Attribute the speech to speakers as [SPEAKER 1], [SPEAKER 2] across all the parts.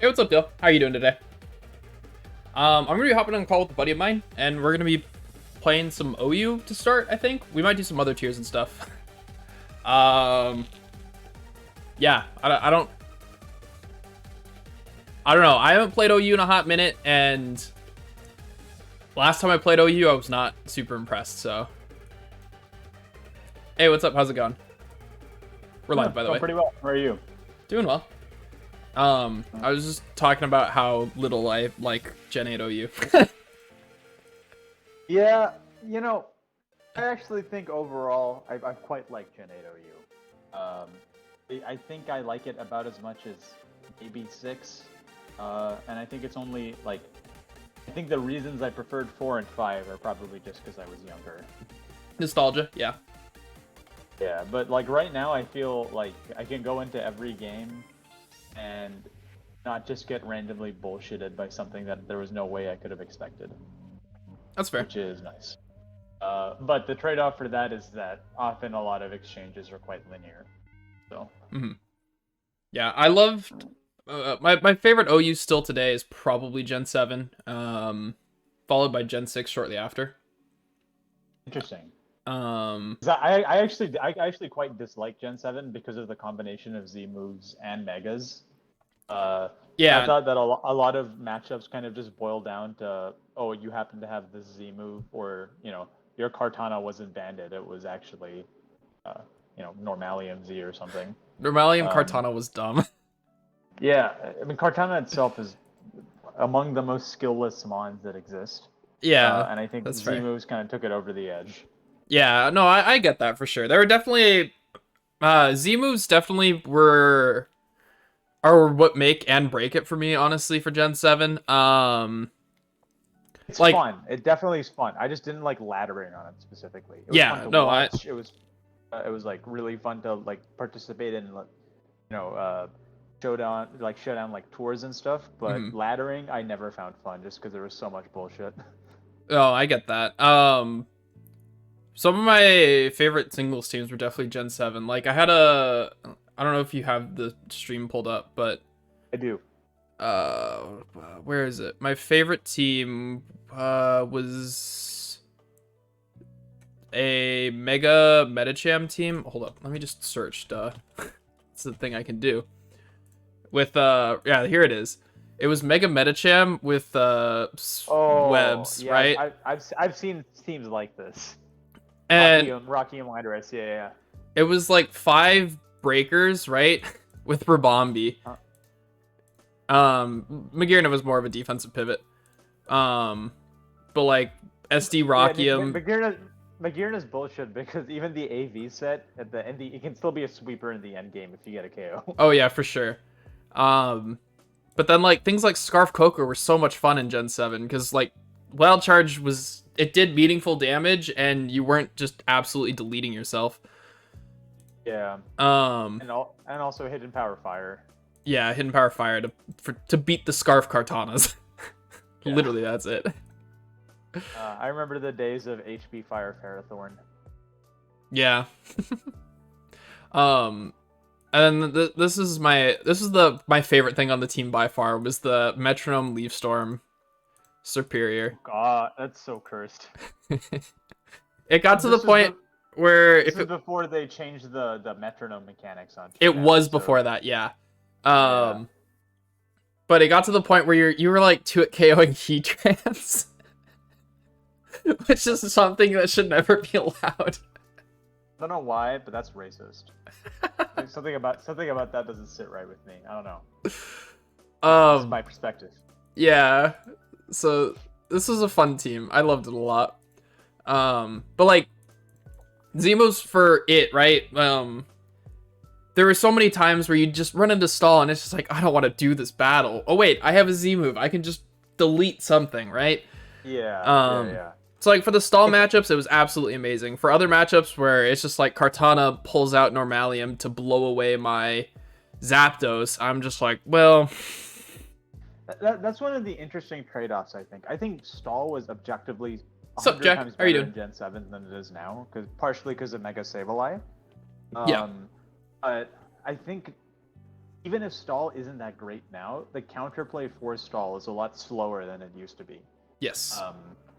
[SPEAKER 1] Hey, what's up, Dill? How are you doing today? I'm gonna be hopping on a call with a buddy of mine, and we're gonna be playing some OU to start. I think we might do some other tiers and stuff. Yeah, I don't know. I haven't played OU in a hot minute, and last time I played OU, I was not super impressed. So, hey, what's up? How's it going? We're live, by the way.
[SPEAKER 2] Pretty well. How are you?
[SPEAKER 1] Doing well. I was just talking about how little I like Gen 8 OU.
[SPEAKER 2] Yeah, you know, I actually think overall I quite like Gen 8 OU. I think I like it about as much as maybe 6, and I think it's only like, I think the reasons I preferred 4 and 5 are probably just because I was younger.
[SPEAKER 1] Nostalgia, yeah.
[SPEAKER 2] Yeah, but like right now I feel like I can go into every game and not just get randomly bullshitted by something that there was no way I could have expected.
[SPEAKER 1] That's fair.
[SPEAKER 2] Which is nice. But the trade-off for that is that often a lot of exchanges are quite linear. So.
[SPEAKER 1] Yeah, I loved my favorite OU still today is probably Gen 7, followed by Gen 6 shortly after.
[SPEAKER 2] Interesting.
[SPEAKER 1] 'Cause
[SPEAKER 2] I actually quite dislike Gen 7 because of the combination of Z moves and megas.
[SPEAKER 1] Yeah.
[SPEAKER 2] I thought that a lot of matchups kind of just boil down to, oh, you happen to have this Z move, or, you know, your Kartana wasn't banded. It was actually, you know, Normalium Z or something.
[SPEAKER 1] Normalium Kartana was dumb.
[SPEAKER 2] Yeah, I mean, Kartana itself is among the most skillless mons that exist.
[SPEAKER 1] Yeah,
[SPEAKER 2] and I think
[SPEAKER 1] that's
[SPEAKER 2] Z
[SPEAKER 1] fair.
[SPEAKER 2] moves kind of took it over the edge.
[SPEAKER 1] Yeah, no, I get that for sure. There were definitely Z moves definitely are what make and break it for me, honestly, for Gen 7.
[SPEAKER 2] It's
[SPEAKER 1] like,
[SPEAKER 2] fun. It definitely is fun. I just didn't like laddering on it specifically. It was
[SPEAKER 1] yeah,
[SPEAKER 2] fun to
[SPEAKER 1] no,
[SPEAKER 2] watch. It was like really fun to like participate in, you know, showdown like tours and stuff. But laddering, I never found fun just because there was so much bullshit.
[SPEAKER 1] Oh, I get that. Some of my favorite singles teams were definitely Gen 7. Like, I don't know if you have the stream pulled up, but
[SPEAKER 2] I do.
[SPEAKER 1] Where is it? My favorite team was a Mega Metacham team. Hold up, let me just search. It's the thing I can do. With yeah, here it is. It was Mega Metacham with webs,
[SPEAKER 2] yeah,
[SPEAKER 1] right?
[SPEAKER 2] I've seen teams like this.
[SPEAKER 1] And
[SPEAKER 2] Rocky and Windress, yeah.
[SPEAKER 1] it was like 5 breakers, right? With Rabombi. Magirna was more of a defensive pivot. But like SD Rockium.
[SPEAKER 2] Yeah, Magirna's bullshit because even the AV set at the end, it can still be a sweeper in the end game if you get a KO.
[SPEAKER 1] Oh yeah, for sure. But then like things like Scarf Coco were so much fun in Gen 7 because like Wild Charge it did meaningful damage and you weren't just absolutely deleting yourself.
[SPEAKER 2] Yeah. And also Hidden Power Fire.
[SPEAKER 1] Yeah, Hidden Power Fire to beat the Scarf Kartanas.
[SPEAKER 2] Yeah.
[SPEAKER 1] Literally, that's it.
[SPEAKER 2] I remember the days of HP Fire Ferrothorn.
[SPEAKER 1] Yeah. And then this is my favorite thing on the team by far was the Metronome Leaf Storm Superior.
[SPEAKER 2] God, that's so cursed.
[SPEAKER 1] It got to the point where
[SPEAKER 2] this is before they changed the metronome mechanics on.
[SPEAKER 1] It was before that, yeah. But it got to the point where you were like KOing Heatrans, which is something that should never be allowed.
[SPEAKER 2] I don't know why, but that's racist. Like, something about that doesn't sit right with me. I don't know. That's my perspective.
[SPEAKER 1] Yeah. So this was a fun team. I loved it a lot. But like Zemo's for it, right? There were so many times where you just run into stall and it's just like, I don't want to do this battle. Oh wait, I have a Z move. I can just delete something, right?
[SPEAKER 2] Yeah. Yeah.
[SPEAKER 1] So like for the stall matchups, it was absolutely amazing. For other matchups where it's just like Kartana pulls out Normalium to blow away my Zapdos, I'm just like, well...
[SPEAKER 2] That's one of the interesting trade-offs, I think. I think stall was objectively
[SPEAKER 1] 100 times better
[SPEAKER 2] in Gen 7 than it is now, partially because of Mega Sableye.
[SPEAKER 1] Yeah.
[SPEAKER 2] But I think even if stall isn't that great now, the counterplay for stall is a lot slower than it used to be.
[SPEAKER 1] Yes.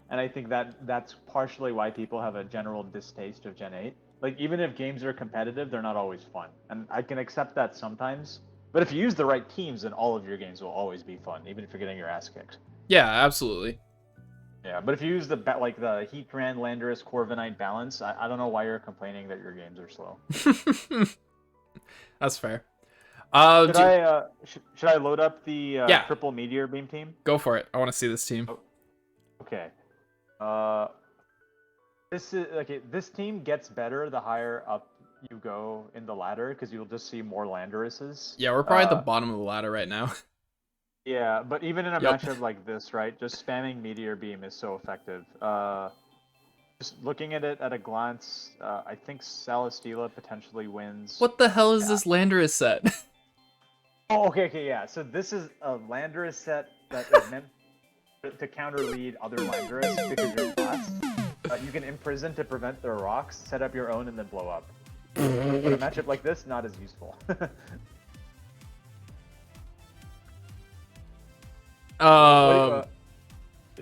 [SPEAKER 2] And I think that's partially why people have a general distaste of Gen 8. Like, even if games are competitive, they're not always fun. And I can accept that sometimes. But if you use the right teams, then all of your games will always be fun, even if you're getting your ass kicked.
[SPEAKER 1] Yeah, absolutely.
[SPEAKER 2] Yeah, but if you use the Heatran, Landorus, Corviknight balance, I don't know why you're complaining that your games are slow.
[SPEAKER 1] That's fair.
[SPEAKER 2] Should I load up the triple Meteor Beam team?
[SPEAKER 1] Go for it. I want to see this team.
[SPEAKER 2] Oh, okay. This team gets better the higher up you go in the ladder, because you'll just see more Landoruses.
[SPEAKER 1] Yeah, we're probably at the bottom of the ladder right now.
[SPEAKER 2] Yeah, but even in a matchup like this, right, just spamming Meteor Beam is so effective. Just looking at it at a glance, I think Celesteela potentially wins.
[SPEAKER 1] What the hell is this Landorus set?
[SPEAKER 2] Oh, okay, yeah. So this is a Landorus set that is meant to counter lead other Landorus because you're fast. You can imprison to prevent their rocks, set up your own, and then blow up. But a matchup like this, not as useful.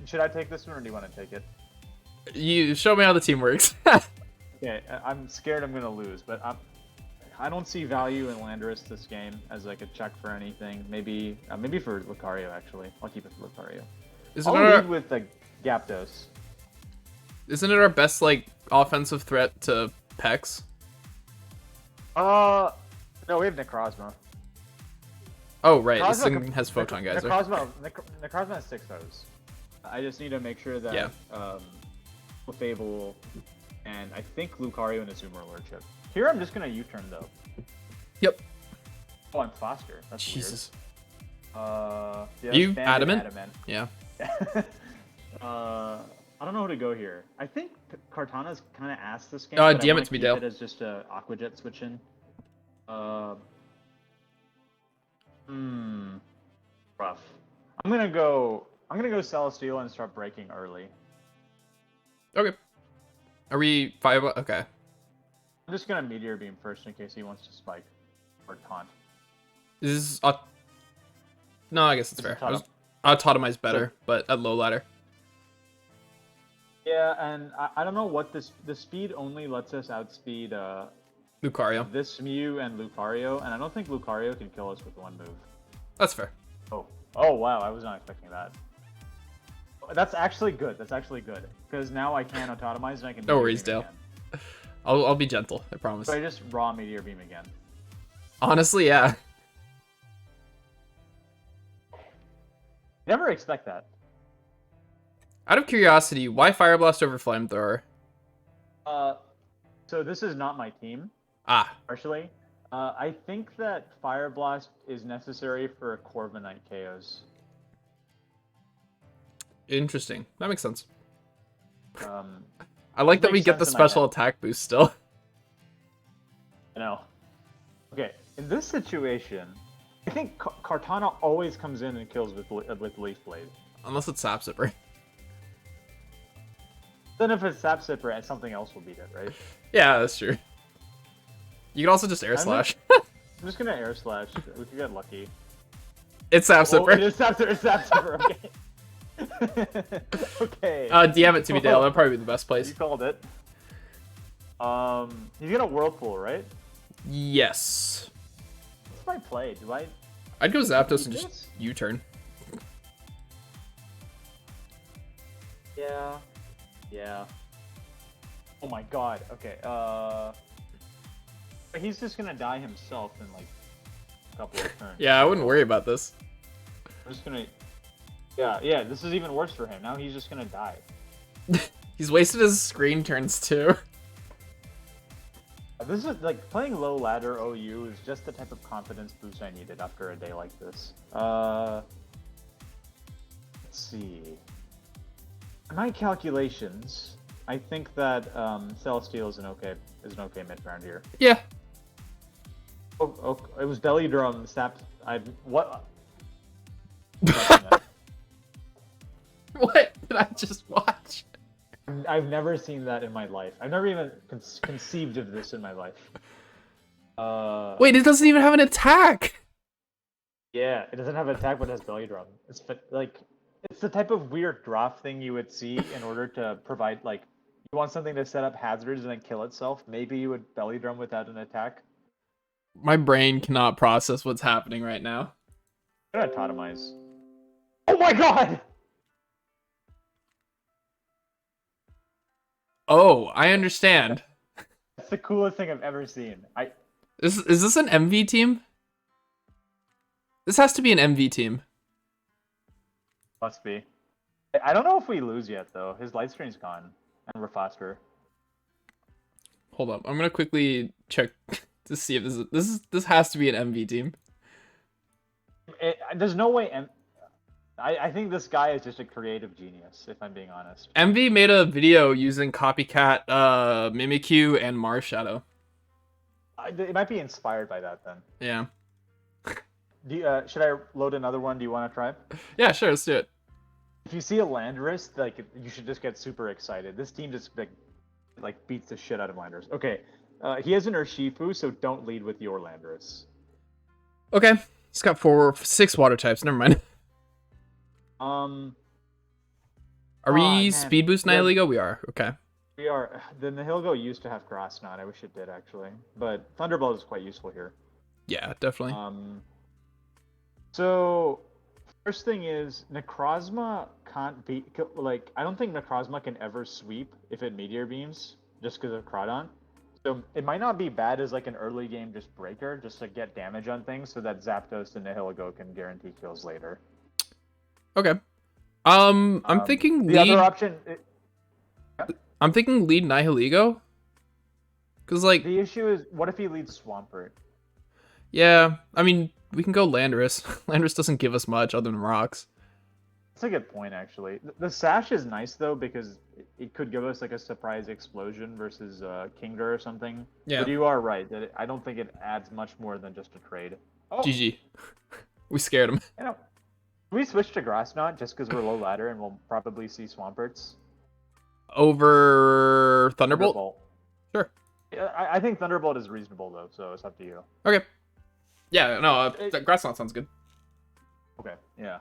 [SPEAKER 2] Should I take this one, or do you want to take it?
[SPEAKER 1] You show me how the team works.
[SPEAKER 2] Okay, I'm scared I'm gonna lose, but I don't see value in Landorus this game as like a check for anything. Maybe for Lucario actually. I'll keep it for Lucario. I'll lead with the Gyapdos.
[SPEAKER 1] Isn't it our best like offensive threat to Pex?
[SPEAKER 2] No, we have Necrozma.
[SPEAKER 1] Oh right, this thing has Photon Geyser.
[SPEAKER 2] Necrozma has 6 O's. I just need to make sure that Fable and I think Lucario and Azumarill are chip. Here I'm just gonna U-turn though.
[SPEAKER 1] Yep.
[SPEAKER 2] Oh, I'm faster. That's
[SPEAKER 1] Jesus.
[SPEAKER 2] Weird.
[SPEAKER 1] You adamant? Yeah.
[SPEAKER 2] I don't know how to go here. I think Kartana's kind of ass this game.
[SPEAKER 1] DM it to me, Dale.
[SPEAKER 2] It as just a Aqua Jet switch in. Rough. I'm gonna go Celesteela and start breaking early.
[SPEAKER 1] Okay. Are we 5? Okay.
[SPEAKER 2] I'm just gonna Meteor Beam first in case he wants to spike or taunt.
[SPEAKER 1] Is this no, I guess it's fair. Autotomize better, but at low ladder.
[SPEAKER 2] Yeah, and I don't know what the speed only lets us outspeed
[SPEAKER 1] Lucario.
[SPEAKER 2] This Mew and Lucario, and I don't think Lucario can kill us with one move.
[SPEAKER 1] That's fair.
[SPEAKER 2] Oh wow, I was not expecting that. That's actually good. Because now I can autotomize and I can.
[SPEAKER 1] No worries, Dale. I'll be gentle. I promise.
[SPEAKER 2] So I just raw Meteor Beam again.
[SPEAKER 1] Honestly, yeah.
[SPEAKER 2] Never expect that.
[SPEAKER 1] Out of curiosity, why Fire Blast over Flamethrower?
[SPEAKER 2] So this is not my team. Partially. I think that Fire Blast is necessary for Corviknight KOs.
[SPEAKER 1] Interesting. That makes sense. I like that we get the special attack boost still.
[SPEAKER 2] I know. Okay, in this situation, I think Kartana always comes in and kills with Leaf Blade.
[SPEAKER 1] Unless it's Sap Zipper.
[SPEAKER 2] Then if it's Sap Zipper, something else will beat it, right?
[SPEAKER 1] Yeah, that's true. You can also just Air Slash.
[SPEAKER 2] I'm just gonna air slash. We could get lucky.
[SPEAKER 1] It's Sap
[SPEAKER 2] Oh, it
[SPEAKER 1] Sipper.
[SPEAKER 2] is Sap Sipper. Okay. Okay.
[SPEAKER 1] DM it to me, Dale. That'll probably be the best
[SPEAKER 2] You
[SPEAKER 1] place.
[SPEAKER 2] called it. He's gonna whirlpool, right?
[SPEAKER 1] Yes.
[SPEAKER 2] What's my play? Do I?
[SPEAKER 1] I'd go Zapdos and
[SPEAKER 2] This?
[SPEAKER 1] just U-turn.
[SPEAKER 2] Yeah. Yeah. Oh my god. Okay. He's just gonna die himself in like a couple of turns.
[SPEAKER 1] Yeah, I wouldn't worry about this.
[SPEAKER 2] I'm just gonna. Yeah. This is even worse for him. Now he's just gonna die.
[SPEAKER 1] He's wasted his screen turns too.
[SPEAKER 2] This is like playing low ladder OU is just the type of confidence boost I needed after a day like this. Let's see. My calculations, I think that Celestial is an okay mid round here.
[SPEAKER 1] Yeah.
[SPEAKER 2] Oh, it was belly drum snapped. What?
[SPEAKER 1] What did I just watch?
[SPEAKER 2] I've never seen that in my life. I've never even conceived of this in my life.
[SPEAKER 1] Wait, it doesn't even have an attack.
[SPEAKER 2] Yeah, it doesn't have an attack, but it has belly drum. It's the type of weird drop thing you would see in order to provide you want something to set up hazards and then kill itself. Maybe you would belly drum without an attack.
[SPEAKER 1] My brain cannot process what's happening right now.
[SPEAKER 2] I'm gonna totemize. Oh my god!
[SPEAKER 1] Oh, I understand.
[SPEAKER 2] That's the coolest thing I've ever seen.
[SPEAKER 1] Is this an MV team? This has to be an MV team.
[SPEAKER 2] Must be. I don't know if we lose yet though. His light screen's gone, and we're faster.
[SPEAKER 1] Hold up, I'm gonna quickly check to see if this has to be an MV team.
[SPEAKER 2] There's no way. I think this guy is just a creative genius, if I'm being honest.
[SPEAKER 1] MV made a video using Copycat, Mimikyu, and Marshadow.
[SPEAKER 2] It might be inspired by that then.
[SPEAKER 1] Yeah.
[SPEAKER 2] Should I load another one? Do you want to try?
[SPEAKER 1] Yeah, sure, let's do it.
[SPEAKER 2] If you see a Landorus, you should just get super excited. This team just beats the shit out of Landorus. Okay, he has an Urshifu, so don't lead with your Landorus.
[SPEAKER 1] Okay, he's got 6 water types. Never mind. Are we speed boost Nihilego? We are. Okay.
[SPEAKER 2] We are. The Nihilego used to have Grass Knot. I wish it did actually, but Thunderbolt is quite useful here.
[SPEAKER 1] Yeah, definitely.
[SPEAKER 2] So first thing is Necrozma can't beat. I don't think Necrozma can ever sweep if it Meteor Beams just because of Crawdon. So it might not be bad as an early game just breaker, just to get damage on things, so that Zapdos and Nihilego can guarantee kills later.
[SPEAKER 1] Okay. I'm thinking
[SPEAKER 2] the
[SPEAKER 1] lead.
[SPEAKER 2] Other option.
[SPEAKER 1] I'm thinking lead Nihilego. Cause
[SPEAKER 2] The issue is, what if he leads Swampert?
[SPEAKER 1] Yeah, I mean we can go Landorus. Landorus doesn't give us much other than rocks.
[SPEAKER 2] That's a good point, actually. The Sash is nice though because it could give us a surprise explosion versus Kingdra or something.
[SPEAKER 1] Yeah.
[SPEAKER 2] But you are right that I don't think it adds much more than just a trade. Oh.
[SPEAKER 1] GG. We scared him.
[SPEAKER 2] Can we switch to Grass Knot just because we're low ladder and we'll probably see Swamperts?
[SPEAKER 1] Over Thunderbolt? Sure.
[SPEAKER 2] I think Thunderbolt is reasonable though, so it's up to you.
[SPEAKER 1] Okay. Yeah, no, Grass Knot sounds good.
[SPEAKER 2] Okay, yeah.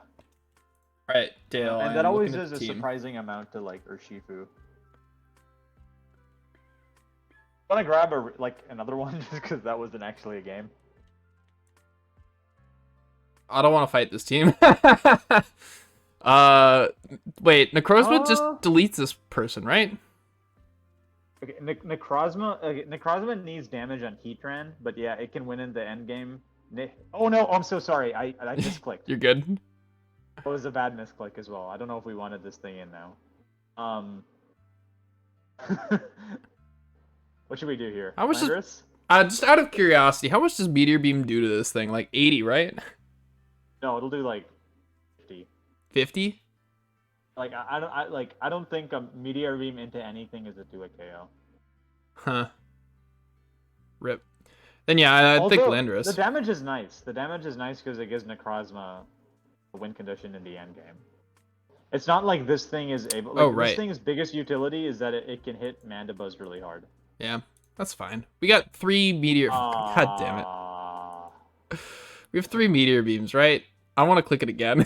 [SPEAKER 1] Alright, Dale.
[SPEAKER 2] And that always is a surprising amount to Urshifu. Want to grab another one just because that wasn't actually a game?
[SPEAKER 1] I don't want to fight this team. Wait, Necrozma just deletes this person, right?
[SPEAKER 2] Okay, Necrozma needs damage on Heatran, but yeah, it can win in the end game. Oh no, I'm so sorry. I misclicked.
[SPEAKER 1] You're good.
[SPEAKER 2] It was a bad misclick as well. I don't know if we wanted this thing in now. What should we do here?
[SPEAKER 1] How much just out of curiosity, how much does Meteor Beam do to this thing? 80, right?
[SPEAKER 2] No, it'll do 50.
[SPEAKER 1] 50?
[SPEAKER 2] I don't think a Meteor Beam into anything is a do a KO.
[SPEAKER 1] Huh. Rip. Then yeah, I think Landorus.
[SPEAKER 2] The damage is nice. The damage is nice because it gives Necrozma a win condition in the end game. It's not like this thing is able. This thing's biggest utility is that it can hit Mandibuzz really hard.
[SPEAKER 1] Yeah, that's fine. We got 3 Meteor. God damn it. We have 3 meteor beams, right? I want to click it again.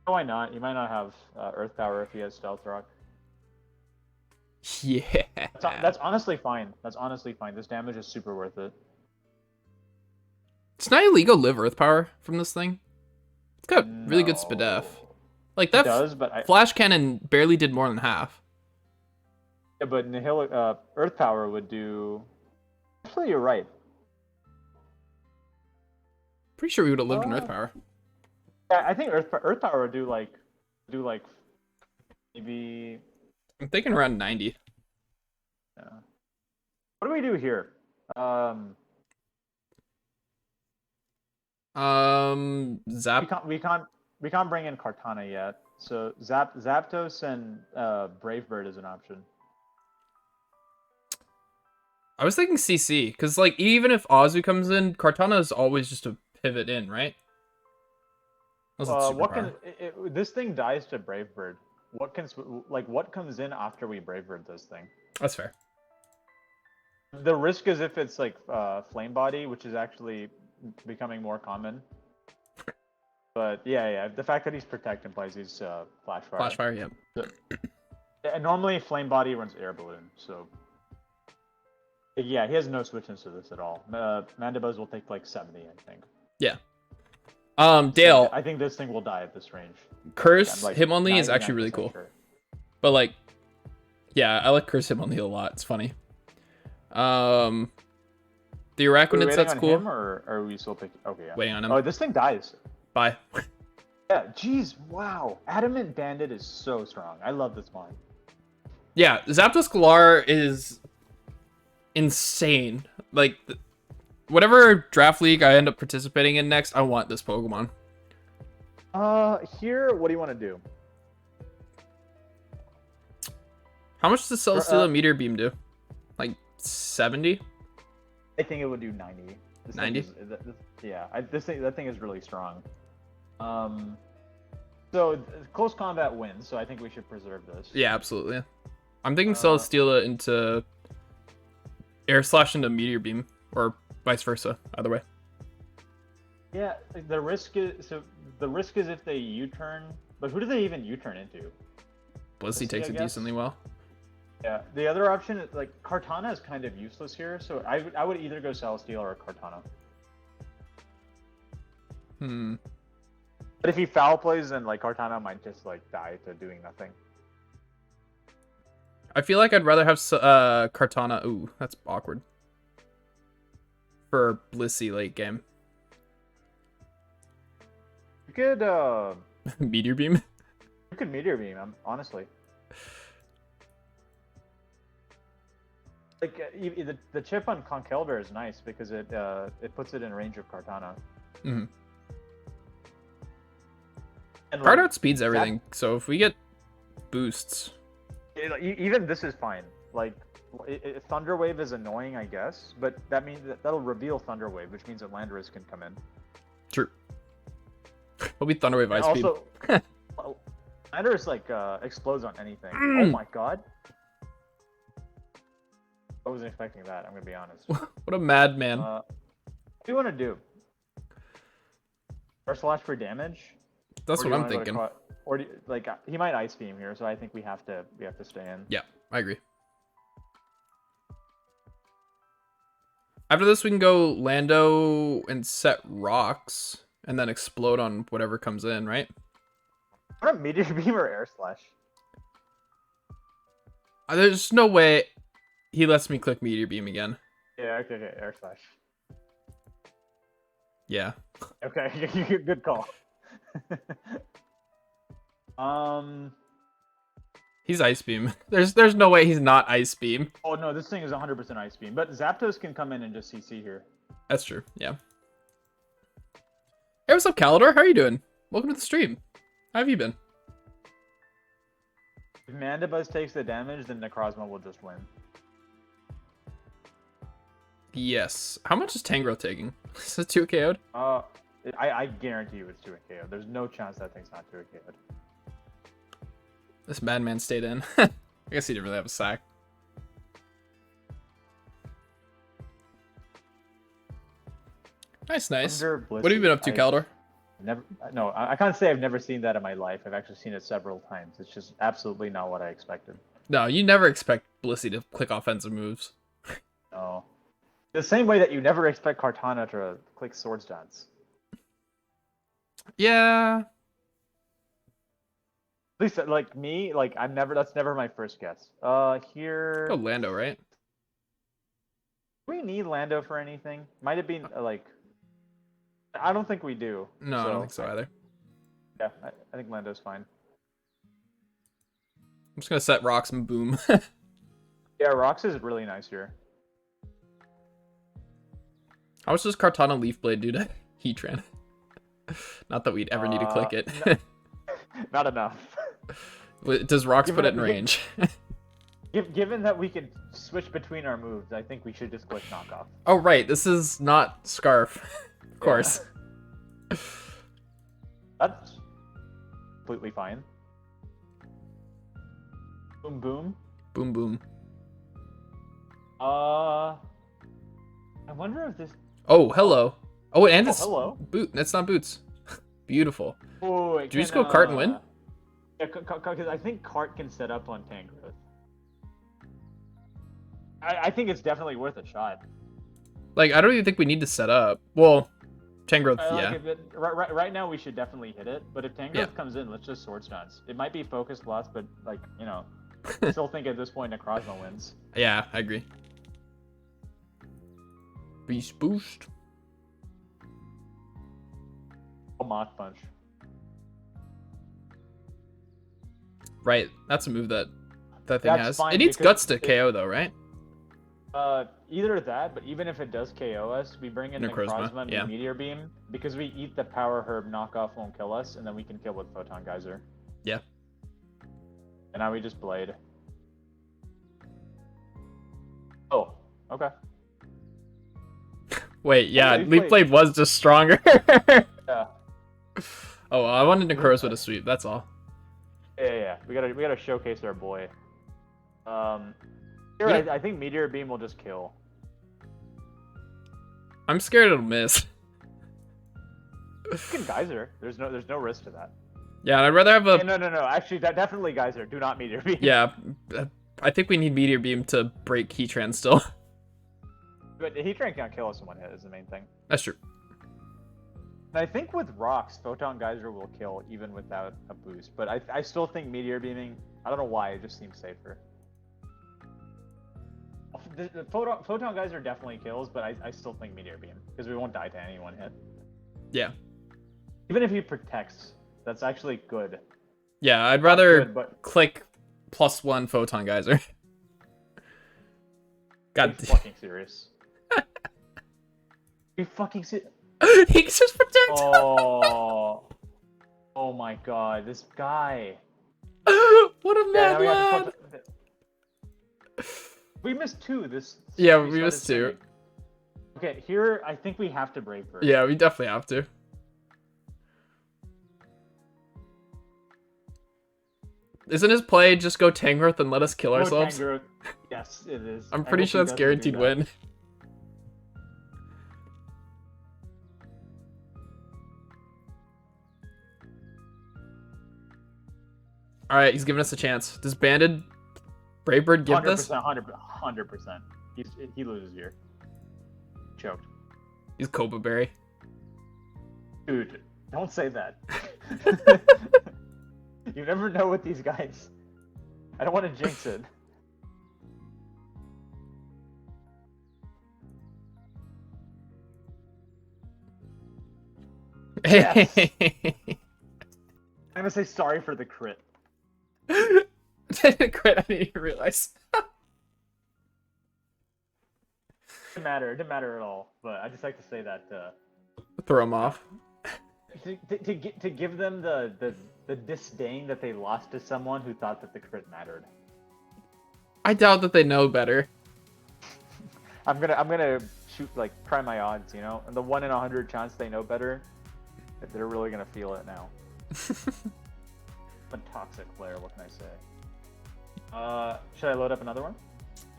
[SPEAKER 2] Oh, why not? You might not have Earth Power if he has Stealth Rock.
[SPEAKER 1] Yeah.
[SPEAKER 2] That's honestly fine. That's honestly fine. This damage is super worth it.
[SPEAKER 1] It's not illegal to live Earth Power from this thing. It's got really good
[SPEAKER 2] No.
[SPEAKER 1] SPDF. Like that
[SPEAKER 2] It does, but
[SPEAKER 1] Flash Cannon barely did more than half.
[SPEAKER 2] Yeah, but Nihil Earth Power would do. Actually, you're right.
[SPEAKER 1] Pretty sure we would have lived in Earth Power.
[SPEAKER 2] Yeah, I think Earth Power would do like maybe.
[SPEAKER 1] I'm thinking around 90.
[SPEAKER 2] Yeah. What do we do here?
[SPEAKER 1] Zap.
[SPEAKER 2] We can't bring in Kartana yet. So Zapdos and Brave Bird is an option.
[SPEAKER 1] I was thinking CC, because like even if Azu comes in, Kartana is always just a pivot in, right?
[SPEAKER 2] This thing dies to Brave Bird? What comes in after we Brave Bird this thing?
[SPEAKER 1] That's fair.
[SPEAKER 2] The risk is if it's like Flame Body, which is actually becoming more common. But yeah, the fact that he's Protect implies he's Flash Fire.
[SPEAKER 1] Flash Fire, yeah.
[SPEAKER 2] So, normally Flame Body runs Air Balloon, so yeah, he has no switches to this at all. Mandibuzz will take like 70, I think.
[SPEAKER 1] Yeah. Dale.
[SPEAKER 2] So I think this thing will die at this range.
[SPEAKER 1] Curse
[SPEAKER 2] like
[SPEAKER 1] Hitmonlee is actually really cool.
[SPEAKER 2] Sure.
[SPEAKER 1] But like, yeah, I like Curse Hitmonlee a lot. It's funny. The Araquanid set's cool.
[SPEAKER 2] Him, or are we still picking? Okay, yeah.
[SPEAKER 1] Waiting on him.
[SPEAKER 2] Oh, this thing dies.
[SPEAKER 1] Bye.
[SPEAKER 2] Yeah, jeez, wow. Adamant Bandit is so strong. I love this mod.
[SPEAKER 1] Yeah, Zapdos Galar is insane. Like, whatever draft league I end up participating in next, I want this Pokemon.
[SPEAKER 2] Here, what do you want to do?
[SPEAKER 1] How much does Celesteela Meteor Beam do? Like 70?
[SPEAKER 2] I think it would do 90.
[SPEAKER 1] 90?
[SPEAKER 2] Yeah, that thing is really strong. So close combat wins, so I think we should preserve this.
[SPEAKER 1] Yeah, absolutely. I'm thinking Celesteela into Air Slash into Meteor Beam, or vice versa. Either way.
[SPEAKER 2] Yeah, the risk is if they U-turn, but who do they even U-turn into?
[SPEAKER 1] Blissey takes it decently well.
[SPEAKER 2] Yeah, the other option is like Kartana is kind of useless here, so I would either go Celesteela or Kartana. But if he foul plays, then like Kartana might just like die to doing nothing.
[SPEAKER 1] I feel like I'd rather have Kartana. Ooh, that's awkward. For Blissey late game.
[SPEAKER 2] You could
[SPEAKER 1] Meteor Beam.
[SPEAKER 2] You could Meteor Beam him, honestly. Like the chip on Conkeldurr is nice because it puts it in range of Kartana.
[SPEAKER 1] Mm-hmm.
[SPEAKER 2] And
[SPEAKER 1] Card outspeeds everything, so if we get boosts,
[SPEAKER 2] even this is fine. Like Thunder Wave is annoying, I guess, but that means that'll reveal Thunder Wave, which means that Landorus can come in.
[SPEAKER 1] True. It'll be Thunder Wave Ice Beam.
[SPEAKER 2] Also, Landorus like explodes on anything. Oh my god. I wasn't expecting that, I'm gonna be honest.
[SPEAKER 1] What a madman.
[SPEAKER 2] What do you want to do? First slash for damage?
[SPEAKER 1] That's what I'm thinking.
[SPEAKER 2] Or do you, like he might Ice Beam here, so I think we have to stay in.
[SPEAKER 1] Yeah, I agree. After this, we can go Lando and set rocks, and then explode on whatever comes in, right?
[SPEAKER 2] What a Meteor Beam or Air Slash?
[SPEAKER 1] There's no way he lets me click Meteor Beam again.
[SPEAKER 2] Yeah, okay, Air Slash.
[SPEAKER 1] Yeah.
[SPEAKER 2] Okay, good call.
[SPEAKER 1] He's Ice Beam. There's no way he's not Ice Beam.
[SPEAKER 2] Oh no, this thing is 100% Ice Beam. But Zapdos can come in and just CC here.
[SPEAKER 1] That's true. Yeah. Hey, what's up, Calidor? How are you doing? Welcome to the stream. How have you been?
[SPEAKER 2] If Mandibuzz takes the damage, then Necrozma will just win.
[SPEAKER 1] Yes. How much is Tangrowth taking? Is it 2 KO'd?
[SPEAKER 2] I guarantee you it's 2 KO. There's no chance that thing's not 2 KO'd.
[SPEAKER 1] This madman stayed in. I guess he didn't really have a sack. Nice, nice.
[SPEAKER 2] Under
[SPEAKER 1] What have you been up to, Caldor?
[SPEAKER 2] Never. No, I can't say I've never seen that in my life. I've actually seen it several times. It's just absolutely not what I expected.
[SPEAKER 1] No, you never expect Blissey to click offensive moves.
[SPEAKER 2] No. The same way that you never expect Cartana to click Swords Dance.
[SPEAKER 1] Yeah.
[SPEAKER 2] At least, like me, like I'm never. That's never my first guess. Here.
[SPEAKER 1] Oh, Lando, right?
[SPEAKER 2] Do we need Lando for anything? Might have been like. I don't think we do.
[SPEAKER 1] No, I don't think so either.
[SPEAKER 2] Yeah, I think Lando's fine.
[SPEAKER 1] I'm just gonna set rocks and boom.
[SPEAKER 2] Yeah, Rox is really nice here.
[SPEAKER 1] How much does Cartana Leaf Blade do to Heatran? Not that we'd ever need to click it.
[SPEAKER 2] No, not enough.
[SPEAKER 1] Does Rocks put it in range?
[SPEAKER 2] Given that we can switch between our moves, I think we should just click knockoff.
[SPEAKER 1] Oh, right. This is not Scarf. Of course.
[SPEAKER 2] That's completely fine. Boom, boom.
[SPEAKER 1] Boom, boom.
[SPEAKER 2] I wonder if this...
[SPEAKER 1] Oh, hello. Oh, and it's
[SPEAKER 2] hello.
[SPEAKER 1] boot. That's not boots. Beautiful.
[SPEAKER 2] Oh,
[SPEAKER 1] Did you just go cart and win?
[SPEAKER 2] Yeah, because I think cart can set up on Tangrowth. I think it's definitely worth a shot.
[SPEAKER 1] Like, I don't even think we need to set up. Well, Tangrowth, yeah.
[SPEAKER 2] Right now we should definitely hit it, but if Tangrowth comes in, let's just Swords Dance. It might be focus loss, but, like, you know, I still think at this point Necrozma wins.
[SPEAKER 1] Yeah, I agree. Beast boost.
[SPEAKER 2] Oh, Mach Punch.
[SPEAKER 1] Right, that's a move that thing has.
[SPEAKER 2] Fine
[SPEAKER 1] It needs guts to KO though, right?
[SPEAKER 2] Either that, but even if it does KO us, we bring in Necrozma and Meteor Beam, because we eat the Power Herb, knockoff won't kill us, and then we can kill with Photon Geyser.
[SPEAKER 1] Yeah.
[SPEAKER 2] And now we just Blade. Oh, okay.
[SPEAKER 1] Wait, yeah, Leaf Blade was just stronger.
[SPEAKER 2] Yeah.
[SPEAKER 1] Oh, I wanted Necrozma to sweep, that's all.
[SPEAKER 2] Yeah. We gotta showcase our boy. Here, I think Meteor Beam will just kill.
[SPEAKER 1] I'm scared it'll miss.
[SPEAKER 2] You can Geyser. There's no risk to that.
[SPEAKER 1] Yeah, and I'd rather have a...
[SPEAKER 2] Hey, no. Actually, definitely Geyser. Do not Meteor Beam.
[SPEAKER 1] Yeah, I think we need Meteor Beam to break Heatran still.
[SPEAKER 2] But Heatran can't kill us in one hit is the main thing.
[SPEAKER 1] That's true.
[SPEAKER 2] And I think with Rocks, Photon Geyser will kill even without a boost. But I still think Meteor Beaming, I don't know why, it just seems safer. The Photon Geyser definitely kills, but I still think Meteor Beam, because we won't die to any one hit.
[SPEAKER 1] Yeah.
[SPEAKER 2] Even if he protects, that's actually good.
[SPEAKER 1] Yeah, I'd rather
[SPEAKER 2] good,
[SPEAKER 1] click +1 Photon Geyser. God.
[SPEAKER 2] Are you fucking serious? Are you fucking serious?
[SPEAKER 1] He can just protect.
[SPEAKER 2] Oh my god, this guy.
[SPEAKER 1] What a mad lad.
[SPEAKER 2] We missed two.
[SPEAKER 1] Yeah, we missed two.
[SPEAKER 2] Okay, here I think we have to Brave Bird.
[SPEAKER 1] Yeah, we definitely have to. Isn't his play just go Tangrowth and let us kill ourselves?
[SPEAKER 2] Tangrowth. Yes, it is.
[SPEAKER 1] I'm pretty sure that's guaranteed win. Alright, he's giving us a chance. Does Banded Brave Bird give this?
[SPEAKER 2] 100%. He loses here. Choked.
[SPEAKER 1] He's Copa Berry.
[SPEAKER 2] Dude, don't say that. You never know with these guys. I don't want to jinx it. Yes. I'm gonna say sorry for the crit.
[SPEAKER 1] Crit, I didn't even realize.
[SPEAKER 2] It didn't matter at all, but I just like to say that
[SPEAKER 1] throw him off.
[SPEAKER 2] To give them the disdain that they lost to someone who thought that the crit mattered.
[SPEAKER 1] I doubt that they know better.
[SPEAKER 2] I'm gonna shoot, like, try my odds, you know? And the 1 in 100 chance they know better, they're really gonna feel it now. I'm a toxic player, what can I say? Should I load up another one?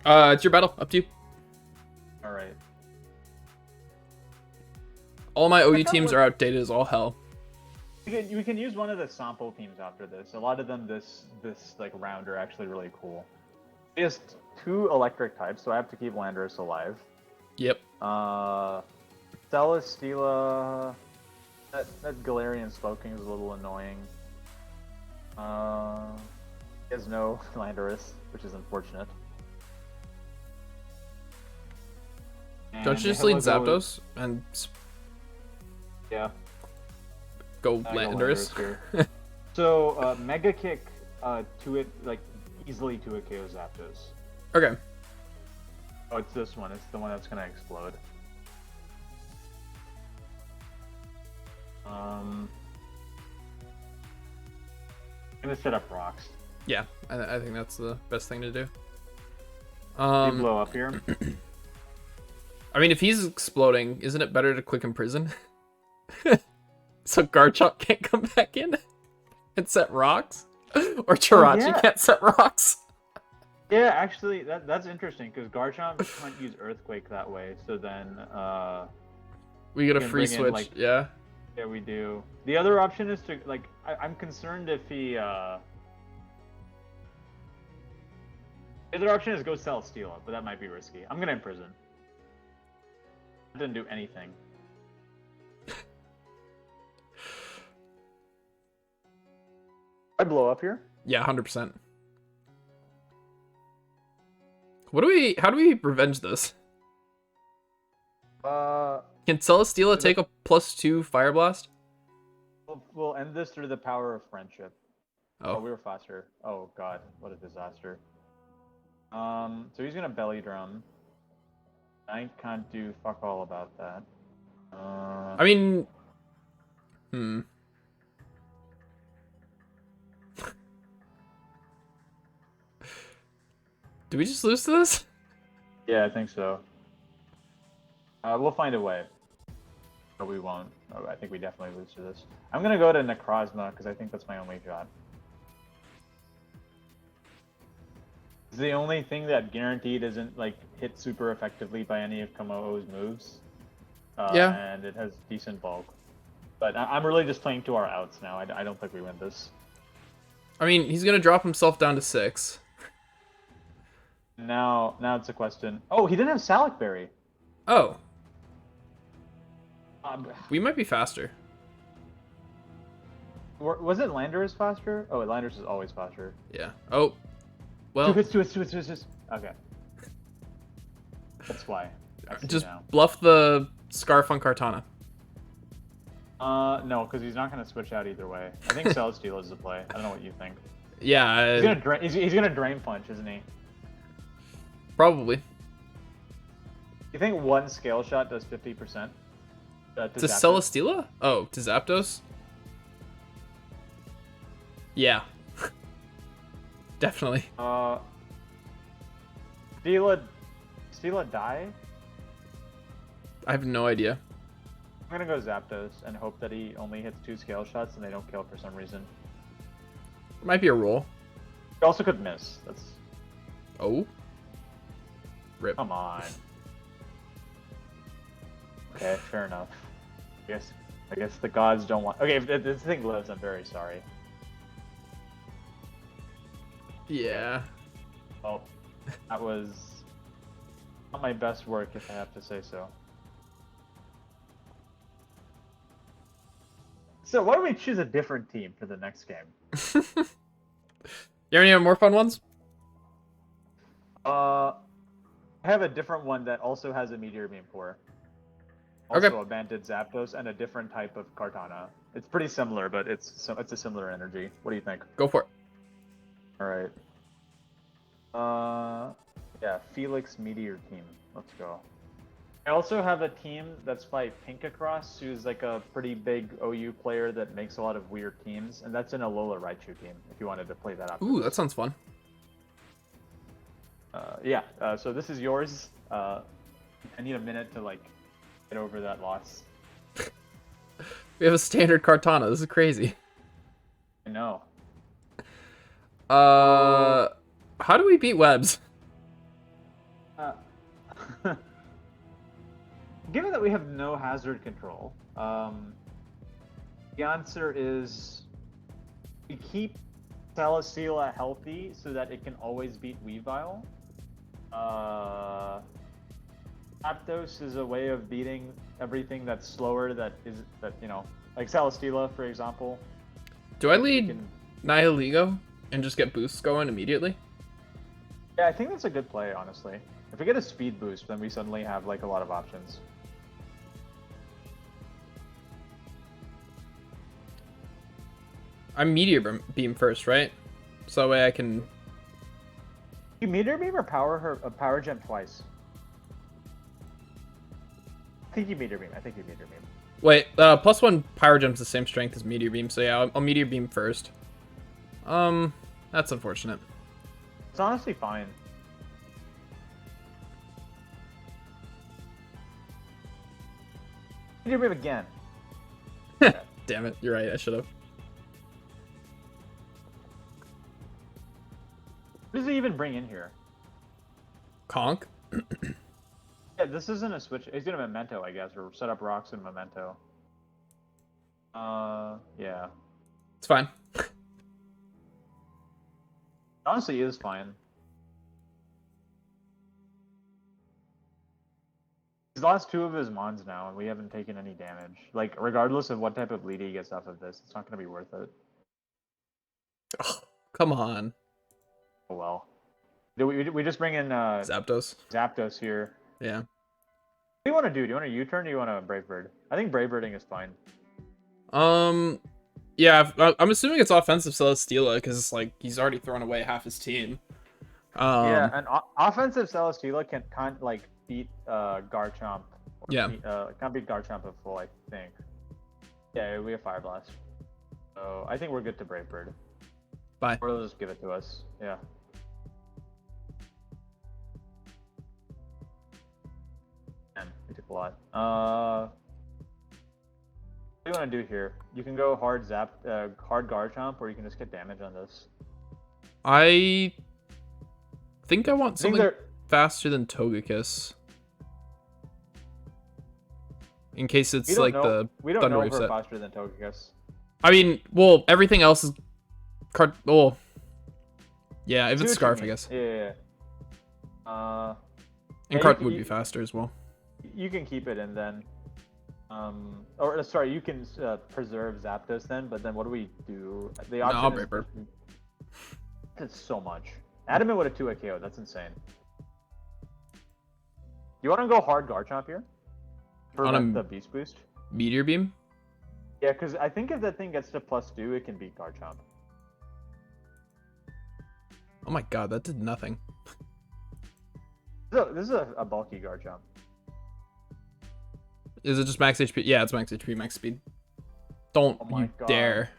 [SPEAKER 1] It's your battle, up to you.
[SPEAKER 2] Alright.
[SPEAKER 1] All my OU
[SPEAKER 2] Check out
[SPEAKER 1] teams
[SPEAKER 2] what-
[SPEAKER 1] are outdated as all hell.
[SPEAKER 2] We can use one of the sample teams after this. A lot of them this like round are actually really cool. Just 2 electric types, so I have to keep Landorus alive.
[SPEAKER 1] Yep.
[SPEAKER 2] Celesteela. That Galarian Slowking is a little annoying. He has no Landorus, which is unfortunate.
[SPEAKER 1] Don't you just lead Zapdos and
[SPEAKER 2] Yeah.
[SPEAKER 1] go
[SPEAKER 2] I go
[SPEAKER 1] Landorus?
[SPEAKER 2] here. So Mega Kick to it like easily to a KO Zapdos.
[SPEAKER 1] Okay.
[SPEAKER 2] Oh, it's this one. It's the one that's gonna explode. I'm gonna set up rocks.
[SPEAKER 1] Yeah, I think that's the best thing to do.
[SPEAKER 2] You blow up here.
[SPEAKER 1] I mean, if he's exploding, isn't it better to quick imprison? So Garchomp can't come back in and set rocks? Or Jirachi
[SPEAKER 2] yeah.
[SPEAKER 1] can't set rocks?
[SPEAKER 2] Yeah, actually, that's interesting because Garchomp can't use Earthquake that way. So then,
[SPEAKER 1] We get a
[SPEAKER 2] can
[SPEAKER 1] free
[SPEAKER 2] bring in,
[SPEAKER 1] switch,
[SPEAKER 2] like-
[SPEAKER 1] yeah.
[SPEAKER 2] yeah, we do. The other option is to like, I'm concerned if he. The other option is go Celesteela, but that might be risky. I'm gonna imprison. That didn't do anything. I blow up here.
[SPEAKER 1] Yeah, 100%. How do we revenge this? Can Celesteela take a +2 Fire Blast?
[SPEAKER 2] We'll end this through the power of friendship. Oh,
[SPEAKER 1] Oh,
[SPEAKER 2] we were faster. Oh god, what a disaster. So he's gonna belly drum. I can't do fuck all about that.
[SPEAKER 1] I mean, Do we just lose to this?
[SPEAKER 2] Yeah, I think so. We'll find a way. Or we won't. Oh, I think we definitely lose to this. I'm gonna go to Necrozma because I think that's my only shot. It's the only thing that guaranteed isn't like hit super effectively by any of Kamoo's moves.
[SPEAKER 1] Yeah.
[SPEAKER 2] And it has decent bulk. But I'm really just playing to our outs now. I don't think we win this.
[SPEAKER 1] I mean, he's gonna drop himself down to 6.
[SPEAKER 2] Now it's a question. Oh, he didn't have Salak Berry.
[SPEAKER 1] Oh,
[SPEAKER 2] Um,
[SPEAKER 1] we might be faster.
[SPEAKER 2] was it Landorus faster? Oh, Landorus is always faster.
[SPEAKER 1] Yeah. Oh, well,
[SPEAKER 2] Two hits. Okay. That's why. I see
[SPEAKER 1] just
[SPEAKER 2] now.
[SPEAKER 1] bluff the Scarf on Kartana.
[SPEAKER 2] No, because he's not gonna switch out either way. I think Celesteela is the play. I don't know what you think.
[SPEAKER 1] Yeah,
[SPEAKER 2] He's gonna drain punch, isn't he?
[SPEAKER 1] probably.
[SPEAKER 2] You think one scale shot does 50%?
[SPEAKER 1] To
[SPEAKER 2] Zapdos?
[SPEAKER 1] Celesteela? Oh, to Zapdos? Yeah. Definitely.
[SPEAKER 2] Steela die?
[SPEAKER 1] I have no idea.
[SPEAKER 2] I'm gonna go Zapdos and hope that he only hits 2 scale shots and they don't kill for some reason.
[SPEAKER 1] Might be a roll.
[SPEAKER 2] He also could miss. That's
[SPEAKER 1] Oh. Rip.
[SPEAKER 2] come on. Okay, fair enough. I guess the gods don't want. Okay, if this thing lives, I'm very sorry.
[SPEAKER 1] Yeah.
[SPEAKER 2] Well, that was not my best work, if I have to say so. So why don't we choose a different team for the next game?
[SPEAKER 1] You have any more fun ones?
[SPEAKER 2] I have a different one that also has a Meteor Beam core.
[SPEAKER 1] Okay.
[SPEAKER 2] Also a Banded Zapdos and a different type of Kartana. It's pretty similar, but it's a similar energy. What do you think?
[SPEAKER 1] Go for it.
[SPEAKER 2] All right. Yeah, Felix Meteor team. Let's go. I also have a team that's by Pinkacross, who's like a pretty big OU player that makes a lot of weird teams, and that's an Alola Raichu team. If you wanted to play that up.
[SPEAKER 1] Ooh, that sounds fun.
[SPEAKER 2] Yeah. So this is yours. I need a minute to like get over that loss.
[SPEAKER 1] We have a standard Kartana. This is crazy.
[SPEAKER 2] I know.
[SPEAKER 1] How do we beat Webs?
[SPEAKER 2] given that we have no hazard control, the answer is we keep Celesteela healthy so that it can always beat Weavile. Zapdos is a way of beating everything that's slower that you know, like Celesteela, for example.
[SPEAKER 1] Do I lead Nihilego and just get boosts going immediately?
[SPEAKER 2] Yeah, I think that's a good play, honestly. If we get a speed boost, then we suddenly have like a lot of options.
[SPEAKER 1] I'm Meteor Beam first, right? So that way I can...
[SPEAKER 2] You Meteor Beam or Power Gem twice? I think you Meteor Beam.
[SPEAKER 1] Wait, +1 Power Gem's the same strength as Meteor Beam, so yeah, I'll Meteor Beam first. That's unfortunate.
[SPEAKER 2] It's honestly fine. Meteor Beam again.
[SPEAKER 1] Damn it, you're right, I should have.
[SPEAKER 2] What does he even bring in here?
[SPEAKER 1] Conk?
[SPEAKER 2] Yeah, this isn't a switch. He's gonna Memento, I guess, or set up rocks and Memento. Yeah.
[SPEAKER 1] It's fine.
[SPEAKER 2] Honestly, it is fine. He's lost 2 of his mons now, and we haven't taken any damage. Like, regardless of what type of lead he gets off of this, it's not gonna be worth it.
[SPEAKER 1] Oh, come on.
[SPEAKER 2] Oh well. We just bring in
[SPEAKER 1] Zapdos
[SPEAKER 2] here.
[SPEAKER 1] Yeah.
[SPEAKER 2] What do you want to do? Do you want a U-turn or do you want a Brave Bird? I think Brave Birding is fine.
[SPEAKER 1] Yeah, I'm assuming it's offensive Celesteela because like he's already thrown away half his team.
[SPEAKER 2] Yeah, and offensive Celesteela can kind of like beat Garchomp.
[SPEAKER 1] Yeah.
[SPEAKER 2] Can't beat Garchomp at full, I think. Yeah, we have Fire Blast. So I think we're good to Brave Bird.
[SPEAKER 1] Bye.
[SPEAKER 2] Or they'll just give it to us. Yeah. Man, we took a lot. What do you want to do here? You can go hard Garchomp, or you can just get damage on this.
[SPEAKER 1] I think I want something faster than Togekiss. In case it's like the Thunder Wave set.
[SPEAKER 2] Faster than Togekiss.
[SPEAKER 1] I mean, well, everything else is yeah, if it's Scarf, I guess.
[SPEAKER 2] Yeah.
[SPEAKER 1] And Cart would be faster as well.
[SPEAKER 2] You can keep it and then, or sorry, you can preserve Zapdos then. But then what do we do? The option
[SPEAKER 1] I'll Brave Bird.
[SPEAKER 2] That's so much. Adamant would have 2 KO. That's insane. You want to go hard Garchomp here? For the Beast Boost?
[SPEAKER 1] Meteor Beam?
[SPEAKER 2] Yeah, because I think if that thing gets to +2, it can beat Garchomp.
[SPEAKER 1] Oh my god, that did nothing.
[SPEAKER 2] This is a bulky Garchomp.
[SPEAKER 1] Is it just max HP? Yeah, it's max HP, max speed. Don't you dare.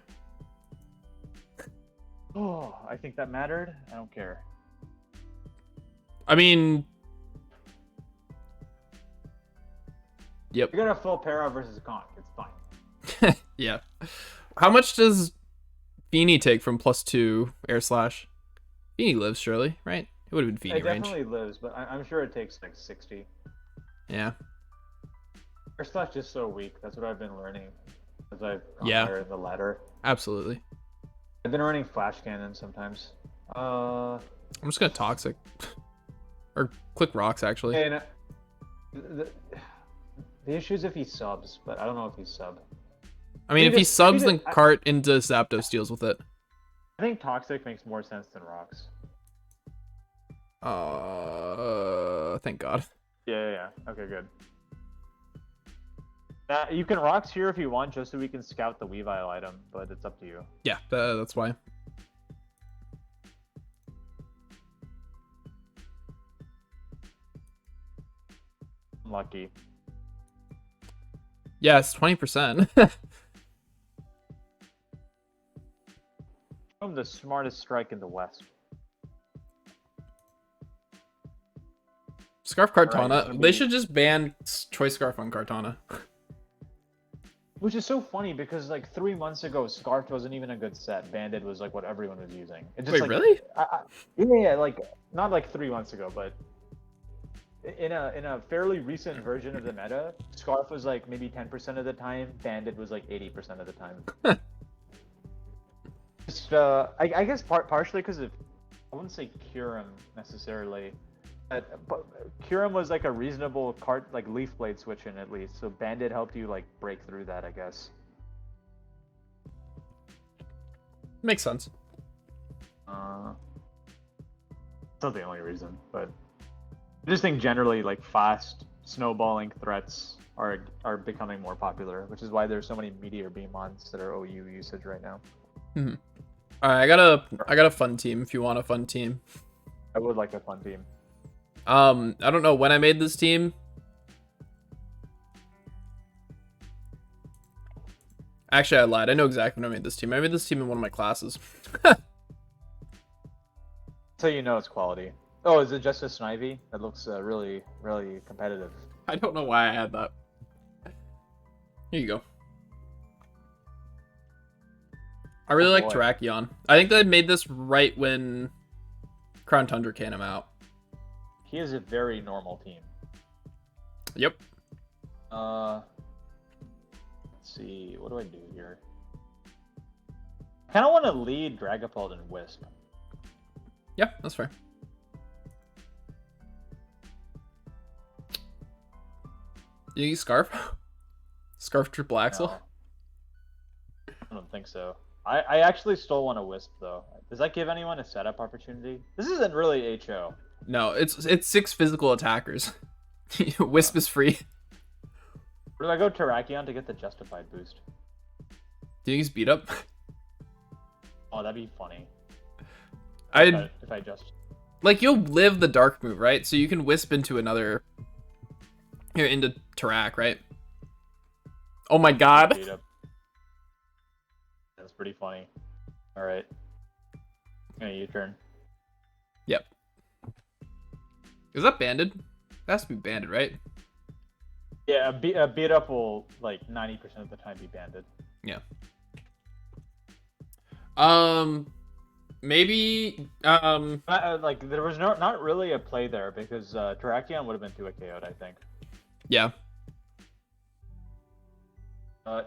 [SPEAKER 2] Oh, I think that mattered. I don't care.
[SPEAKER 1] I mean... Yep.
[SPEAKER 2] You're gonna full para versus Conk. It's fine.
[SPEAKER 1] Yeah. How much does Feeny take from +2 Air Slash? Feeny lives, surely, right? It would have been Feeny range.
[SPEAKER 2] It definitely lives, but I'm sure it takes like 60.
[SPEAKER 1] Yeah.
[SPEAKER 2] Air Slash is so weak. That's what I've been learning as I've gone higher in the ladder.
[SPEAKER 1] Absolutely.
[SPEAKER 2] I've been running Flash Cannon sometimes.
[SPEAKER 1] I'm just gonna Toxic. Or Click Rocks, actually.
[SPEAKER 2] And the issue is if he subs, but I don't know if he's sub.
[SPEAKER 1] I mean, if he subs, then Cart into Zapdos deals with it.
[SPEAKER 2] I think Toxic makes more sense than Rocks.
[SPEAKER 1] Thank God.
[SPEAKER 2] Yeah. Okay, good. You can Rocks here if you want, just so we can scout the Weavile item, but it's up to you.
[SPEAKER 1] Yeah, that's why.
[SPEAKER 2] Lucky.
[SPEAKER 1] Yeah, it's 20%.
[SPEAKER 2] I'm the smartest strike in the West.
[SPEAKER 1] Scarf Kartana. They should just ban Choice Scarf on Kartana.
[SPEAKER 2] Which is so funny because like 3 months ago, Scarf wasn't even a good set. Banded was like what everyone was using. It just,
[SPEAKER 1] Wait,
[SPEAKER 2] like,
[SPEAKER 1] really?
[SPEAKER 2] Yeah, like not like 3 months ago, but in a fairly recent version of the meta, Scarf was like maybe 10% of the time, Bandit was like 80% of the time. Just I guess partially because of, I wouldn't say Curum necessarily. But Curum was like a reasonable card, like Leaf Blade switch in at least. So Bandit helped you like break through that, I guess.
[SPEAKER 1] Makes sense.
[SPEAKER 2] It's not the only reason, but I just think generally like fast snowballing threats are becoming more popular, which is why there's so many Meteor Beam mons that are OU usage right now.
[SPEAKER 1] Mm-hmm. All right, I got a fun team. If you want a fun team,
[SPEAKER 2] I would like a fun team.
[SPEAKER 1] I don't know when I made this team. Actually, I lied. I know exactly when I made this team. I made this team in one of my classes.
[SPEAKER 2] So you know it's quality. Oh, is it just a Snivy? That looks really, really competitive.
[SPEAKER 1] I don't know why I had that. Here you go. I really like Terrakion. I think that I made this right when Crown Tundra came out.
[SPEAKER 2] He is a very normal team.
[SPEAKER 1] Yep.
[SPEAKER 2] Let's see. What do I do here? I kind of want to lead Dragapult and Wisp.
[SPEAKER 1] Yeah, that's fair. You use Scarf? Scarf triple axle?
[SPEAKER 2] No, I don't think so. I actually stole one of Wisp though. Does that give anyone a setup opportunity? This isn't really HO.
[SPEAKER 1] No, it's 6 physical attackers. Wisp is free.
[SPEAKER 2] Or do I go Terrakion to get the Justified boost?
[SPEAKER 1] Do you use beat up?
[SPEAKER 2] Oh, that'd be funny. If I just
[SPEAKER 1] like you'll live the dark move, right? So you can wisp into another here into Tarak, right? Oh my god.
[SPEAKER 2] That's pretty funny. Alright. U-turn.
[SPEAKER 1] Yep. Is that banded? That has to be banded, right?
[SPEAKER 2] Yeah, a beat up will like 90% of the time be banded.
[SPEAKER 1] Yeah. Maybe
[SPEAKER 2] like there was not really a play there because Terrakion would have been 2 KO'd, I think.
[SPEAKER 1] Yeah.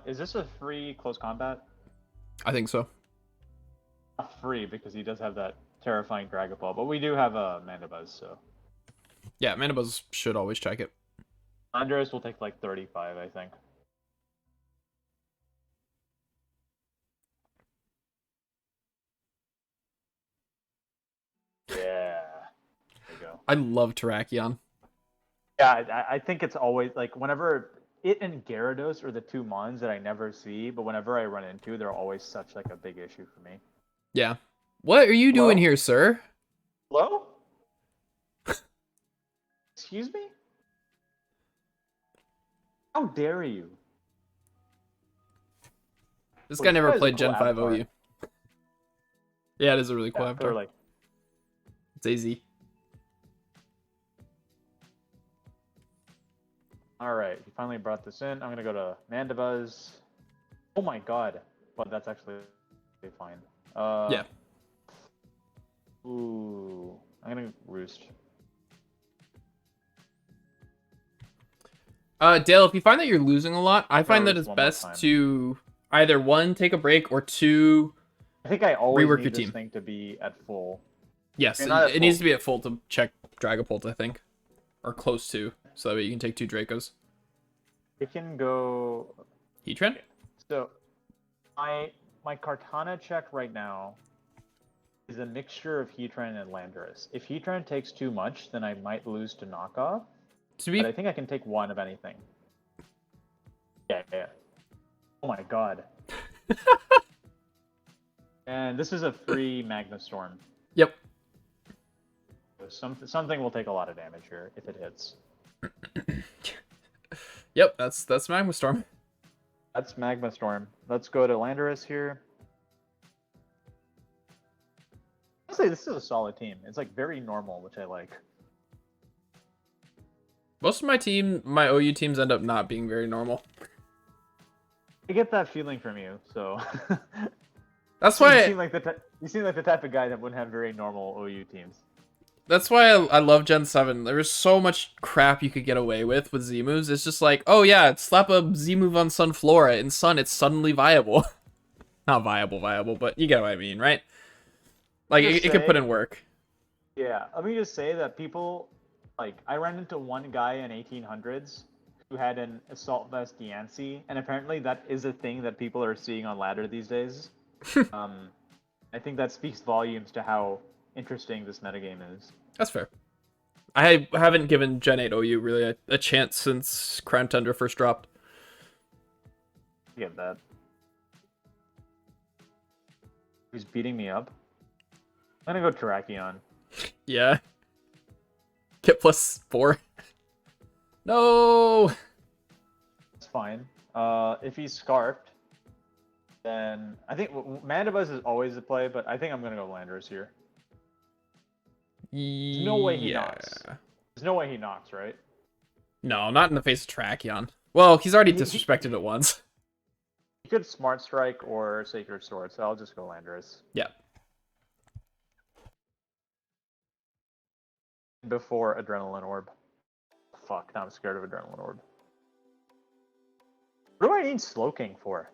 [SPEAKER 2] Is this a free close combat?
[SPEAKER 1] I think so.
[SPEAKER 2] Not free because he does have that terrifying Dragapult, but we do have a Mandibuzz, so.
[SPEAKER 1] Yeah, Mandibuzz should always check it.
[SPEAKER 2] Andres will take like 35, I think. Yeah. There you go.
[SPEAKER 1] I love Terrakion.
[SPEAKER 2] Yeah, I think it's always like whenever it and Gyarados are the 2 mons that I never see, but whenever I run into, they're always such like a big issue for me.
[SPEAKER 1] Yeah. What are you doing here, sir?
[SPEAKER 2] Hello? Excuse me? How dare you?
[SPEAKER 1] This guy never played Gen 5 OU. Yeah, it is a really cool avatar.
[SPEAKER 2] Like...
[SPEAKER 1] It's AZ.
[SPEAKER 2] Alright, he finally brought this in. I'm gonna go to Mandibuzz. Oh my god. But that's actually fine.
[SPEAKER 1] Yeah.
[SPEAKER 2] Ooh. I'm gonna Roost.
[SPEAKER 1] Dale, if you find that you're losing a lot, I find that it's best to either 1, take a break, or 2,
[SPEAKER 2] I think I always
[SPEAKER 1] rework
[SPEAKER 2] need
[SPEAKER 1] your
[SPEAKER 2] this
[SPEAKER 1] team.
[SPEAKER 2] thing to be at full.
[SPEAKER 1] Yes, it needs to be at full to check Dragapult, I think. Or close to, so that way you can take 2 Dracos.
[SPEAKER 2] It can go...
[SPEAKER 1] Heatran?
[SPEAKER 2] So, my Kartana check right now is a mixture of Heatran and Landorus. If Heatran takes too much, then I might lose to knockoff. But I think I can take 1 of anything. Yeah. Oh my god. And this is a free Magma Storm.
[SPEAKER 1] Yep.
[SPEAKER 2] Something will take a lot of damage here if it hits.
[SPEAKER 1] Yep, that's Magma Storm.
[SPEAKER 2] That's Magma Storm. Let's go to Landorus here. Honestly, this is a solid team. It's like very normal, which I like.
[SPEAKER 1] Most of my OU teams end up not being very normal.
[SPEAKER 2] I get that feeling from you, so.
[SPEAKER 1] That's why
[SPEAKER 2] you seem like the type of guy that wouldn't have very normal OU teams.
[SPEAKER 1] That's why I love Gen 7. There was so much crap you could get away with Z moves. It's just like, oh yeah, slap a Z move on Sunflora. In Sun, it's suddenly viable. Not viable, but you get what I mean, right? Like, it could put in work.
[SPEAKER 2] Yeah, let me just say that people, like, I ran into one guy in 1800s who had an Assault Vest Yancey, and apparently that is a thing that people are seeing on ladder these days. I think that speaks volumes to how interesting this metagame is.
[SPEAKER 1] That's fair. I haven't given Gen 8 OU really a chance since Crown Tundra first dropped.
[SPEAKER 2] I get that. He's beating me up. I'm gonna go Terrakion.
[SPEAKER 1] Yeah. Get +4. No!
[SPEAKER 2] That's fine. If he's Scarfed, then I think Mandibuzz is always the play, but I think I'm gonna go Landorus here. There's no way he knocks. There's no way he knocks, right?
[SPEAKER 1] No, not in the face of Terrakion. Well, he's already disrespected it once.
[SPEAKER 2] He could Smart Strike or Sacred Sword, so I'll just go Landorus.
[SPEAKER 1] Yeah.
[SPEAKER 2] Before Adrenaline Orb. Fuck, now I'm scared of Adrenaline Orb. What do I need Slowking for?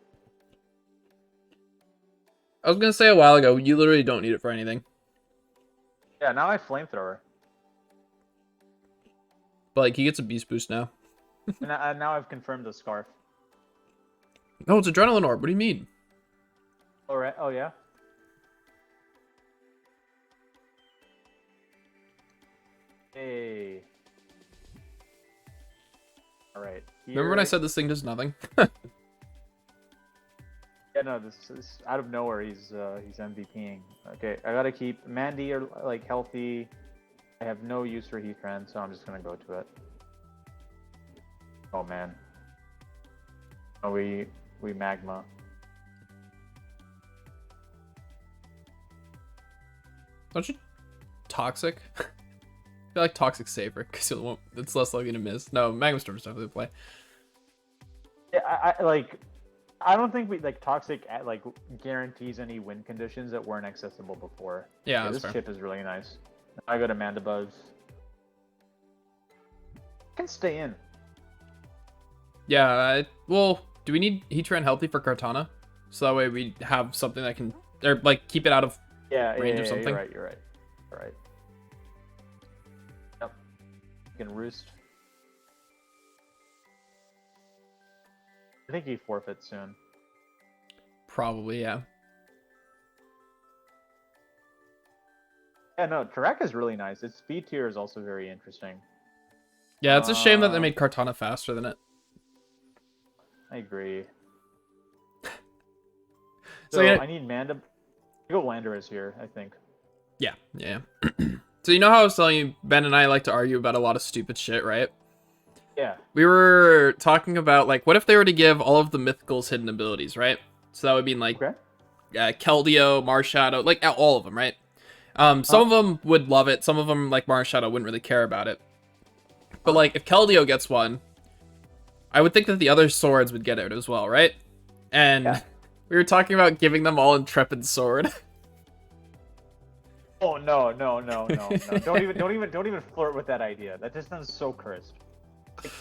[SPEAKER 1] I was gonna say a while ago, you literally don't need it for anything.
[SPEAKER 2] Yeah, now I have Flamethrower.
[SPEAKER 1] But like, he gets a Beast Boost now.
[SPEAKER 2] and now I've confirmed the Scarf.
[SPEAKER 1] No, it's Adrenaline Orb. What do you mean?
[SPEAKER 2] Alright, oh yeah? Hey. Alright.
[SPEAKER 1] Remember when I said this thing does nothing?
[SPEAKER 2] Yeah, no, this is out of nowhere. He's MVPing. Okay, I gotta keep Mandy or like healthy. I have no use for Heatran, so I'm just gonna go to it. Oh man. Oh, we magma.
[SPEAKER 1] Don't you Toxic? I feel like Toxic's safer because it's less likely to miss. No, Magma Storm's definitely the play.
[SPEAKER 2] Yeah, I don't think Toxic like guarantees any win conditions that weren't accessible before.
[SPEAKER 1] Yeah,
[SPEAKER 2] this
[SPEAKER 1] fair.
[SPEAKER 2] chip is really nice. I go to Mandibuzz. Can stay in.
[SPEAKER 1] Yeah, well, do we need Heatran healthy for Kartana? So that way we have something that can, or like, keep it out of range or something?
[SPEAKER 2] You're right. Yep. You can roost. I think he forfeits soon.
[SPEAKER 1] Probably, yeah.
[SPEAKER 2] Yeah, no, Tarak is really nice. Its speed tier is also very interesting.
[SPEAKER 1] Yeah, it's a shame that they made Kartana faster than it.
[SPEAKER 2] I agree.
[SPEAKER 1] So
[SPEAKER 2] So
[SPEAKER 1] yeah,
[SPEAKER 2] I need Manda. I go Landorus here, I think.
[SPEAKER 1] yeah. So you know how I was telling you, Ben and I like to argue about a lot of stupid shit, right?
[SPEAKER 2] Yeah.
[SPEAKER 1] We were talking about, like, what if they were to give all of the Mythicals hidden abilities, right? So that would mean, like,
[SPEAKER 2] Okay.
[SPEAKER 1] Keldeo, Marshadow, like, all of them, right? Some of them would love it. Some of them, like Marshadow, wouldn't really care about it. But, like, if Keldeo gets one, I would think that the other swords would get it as well, right? And
[SPEAKER 2] Yeah.
[SPEAKER 1] we were talking about giving them all Intrepid Sword.
[SPEAKER 2] Oh no. Don't even flirt with that idea. That just sounds so cursed. Like,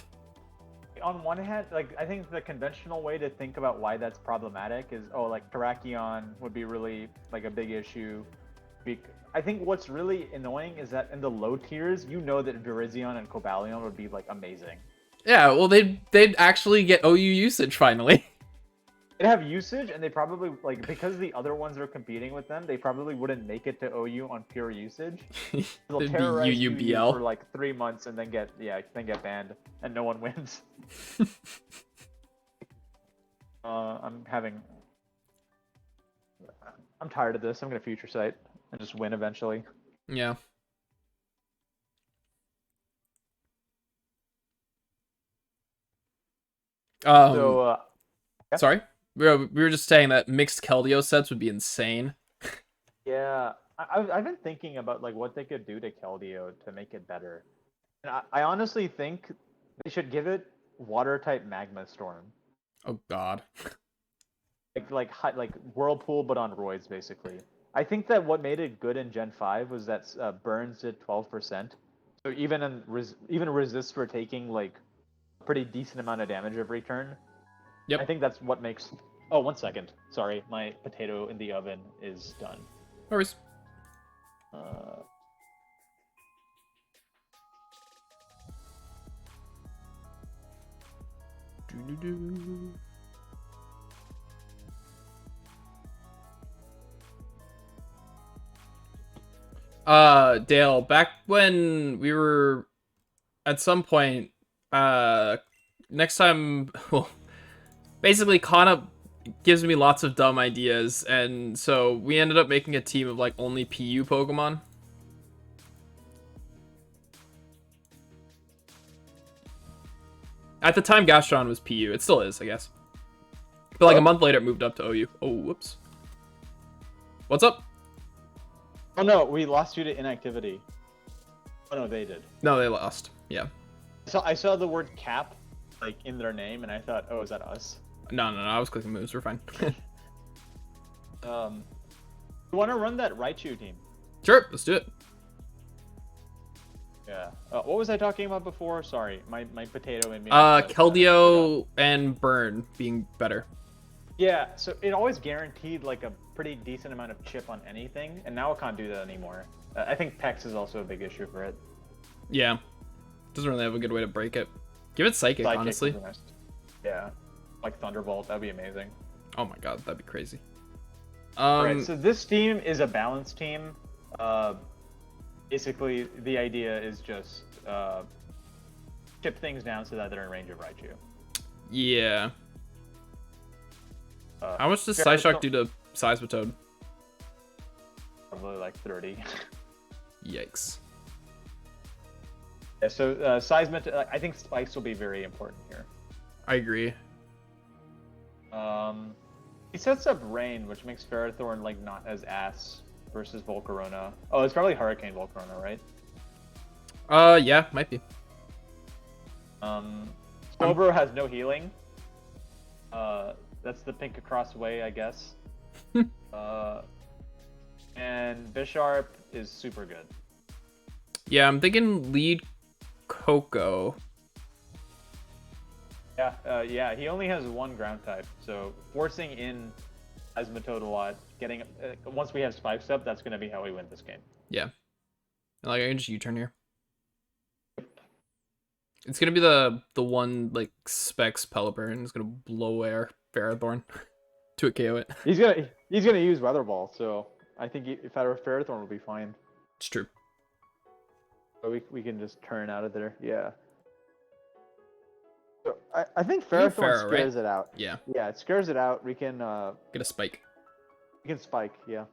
[SPEAKER 2] on one hand, like, I think the conventional way to think about why that's problematic is, oh, like, Terrakion would be really, like, a big issue. I think what's really annoying is that in the low tiers, you know that Virizion and Cobalion would be, like, amazing.
[SPEAKER 1] Yeah, well, they'd actually get OU usage finally.
[SPEAKER 2] They'd have usage, and they probably, like, because the other ones are competing with them, they probably wouldn't make it to OU on pure usage. They'll
[SPEAKER 1] It'd be
[SPEAKER 2] terrorize
[SPEAKER 1] UUBL.
[SPEAKER 2] for like 3 months and then get banned, and no one wins. I'm tired of this. I'm gonna future sight and just win eventually.
[SPEAKER 1] Yeah.
[SPEAKER 2] So yeah.
[SPEAKER 1] Sorry? We were just saying that mixed Keldeo sets would be insane.
[SPEAKER 2] Yeah, I've been thinking about like what they could do to Keldeo to make it better. And I honestly think they should give it water type Magma Storm.
[SPEAKER 1] Oh god.
[SPEAKER 2] Like Whirlpool but on roids basically. I think that what made it good in Gen 5 was that burns did 12%. So even resists for taking like a pretty decent amount of damage every turn.
[SPEAKER 1] Yep.
[SPEAKER 2] I think that's what makes. Oh, 1 second. Sorry, my potato in the oven is done.
[SPEAKER 1] No worries. Doo-doo-doo. Dale, back when we were at some point, next time, well, basically Kana gives me lots of dumb ideas, and so we ended up making a team of like only PU Pokemon. At the time, Gastron was PU. It still is, I guess. But like a month later, it moved up to OU. Oh, whoops. What's up?
[SPEAKER 2] Oh no, we lost you to inactivity. Oh no, they did.
[SPEAKER 1] No, they lost. Yeah.
[SPEAKER 2] So I saw the word cap like in their name, and I thought, oh, is that us?
[SPEAKER 1] No, I was clicking moves. We're fine.
[SPEAKER 2] You want to run that Raichu team?
[SPEAKER 1] Sure, let's do it.
[SPEAKER 2] Yeah. What was I talking about before? Sorry, my potato and me.
[SPEAKER 1] Keldeo and Burn being better.
[SPEAKER 2] Yeah, so it always guaranteed like a pretty decent amount of chip on anything, and now it can't do that anymore. I think Pex is also a big issue for it.
[SPEAKER 1] Yeah. Doesn't really have a good way to break it. Give it Psychic, honestly.
[SPEAKER 2] Yeah. Like Thunderbolt, that'd be amazing.
[SPEAKER 1] Oh my god, that'd be crazy.
[SPEAKER 2] Right, so this team is a balanced team. Basically, the idea is just chip things down so that they're in range of Raichu.
[SPEAKER 1] Yeah. How much does Psyshock do to Seismitoad?
[SPEAKER 2] Probably like 30.
[SPEAKER 1] Yikes.
[SPEAKER 2] Yeah, so Seismitoad, I think Spikes will be very important here.
[SPEAKER 1] I agree.
[SPEAKER 2] He sets up Rain, which makes Ferrothorn like not as ass versus Volcarona. Oh, it's probably Hurricane Volcarona, right?
[SPEAKER 1] Yeah, might be.
[SPEAKER 2] Slowbro has no healing. That's the pink across way, I guess. And Bisharp is super good.
[SPEAKER 1] Yeah, I'm thinking lead Coco.
[SPEAKER 2] Yeah, he only has one ground type, so forcing in Seismitoad a lot, getting once we have Spikes up, that's gonna be how we win this game.
[SPEAKER 1] Yeah. Like I can just U-turn here. It's gonna be the one like Specs Pelipper, and it's gonna blow away our Ferrothorn to a KO it.
[SPEAKER 2] He's gonna use Weather Ball, so I think if I were Ferrothorn, will be fine.
[SPEAKER 1] It's true.
[SPEAKER 2] So we can just turn out of there. Yeah. So I think Ferrothorn scares it out.
[SPEAKER 1] Yeah.
[SPEAKER 2] Yeah, it scares it out. We can
[SPEAKER 1] get a Spike.
[SPEAKER 2] We can Spike, yeah.